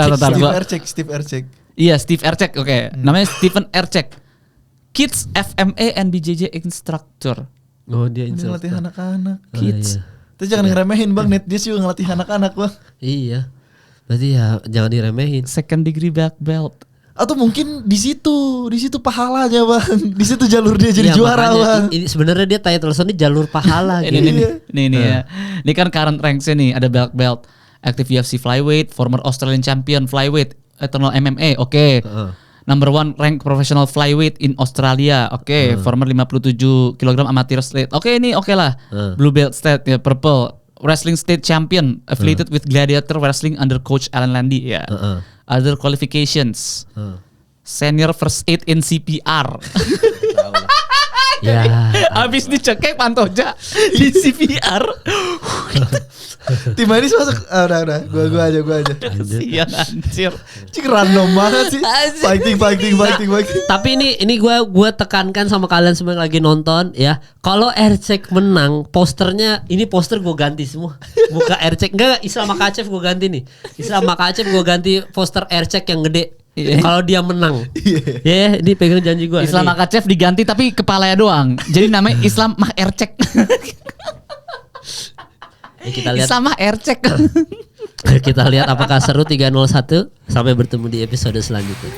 Steve Ercek. Iya, Steve Ercek. Oke. Namanya Steven Ercek. Kids FMA and BJJ instructor. Oh, dia Ini ngelatih anak-anak. Kids. iya. Terus jangan ngeremehin bang, net dia juga ngelatih anak-anak bang. Iya. Berarti ya jangan diremehin. Second degree black belt. Atau mungkin di situ pahalanya bang, di situ jalur dia jadi Iya, juara makanya bang. Ini sebenarnya dia title ini jalur pahala gitu. Ini ya. Ini kan current ranks-nya nih, ada black belt, active UFC flyweight, former Australian champion flyweight, eternal MMA, oke. Number 1 rank professional flyweight in Australia, oke. Former 57 kg amateur state, oke ini oke lah. Blue belt state ya, purple. Wrestling state champion, affiliated with Gladiator Wrestling under coach Alan Landy ya. Other qualifications. Senior first aid in CPR. Ya. Habis dicekek Pantoja di CPR. Tim Manis masuk. Udah. Gua aja. Kasihan anjir. Cik random banget sih. Anjir. Fighting. Tapi ini gue tekankan sama kalian semua yang lagi nonton ya. Kalau Ercek menang, posternya ini poster gue ganti semua. Muka Ercek enggak Islam Makachev gue ganti nih. Islam Makachev gue ganti poster Ercek yang gede. Kalau dia menang. Ya, ini pegang janji gue. Islam Makachev diganti tapi kepalanya doang. Jadi namanya Islam Mah Ercek. Kita lihat. Islam Mah Ercek. Kita lihat apakah seru 301. Sampai bertemu di episode selanjutnya.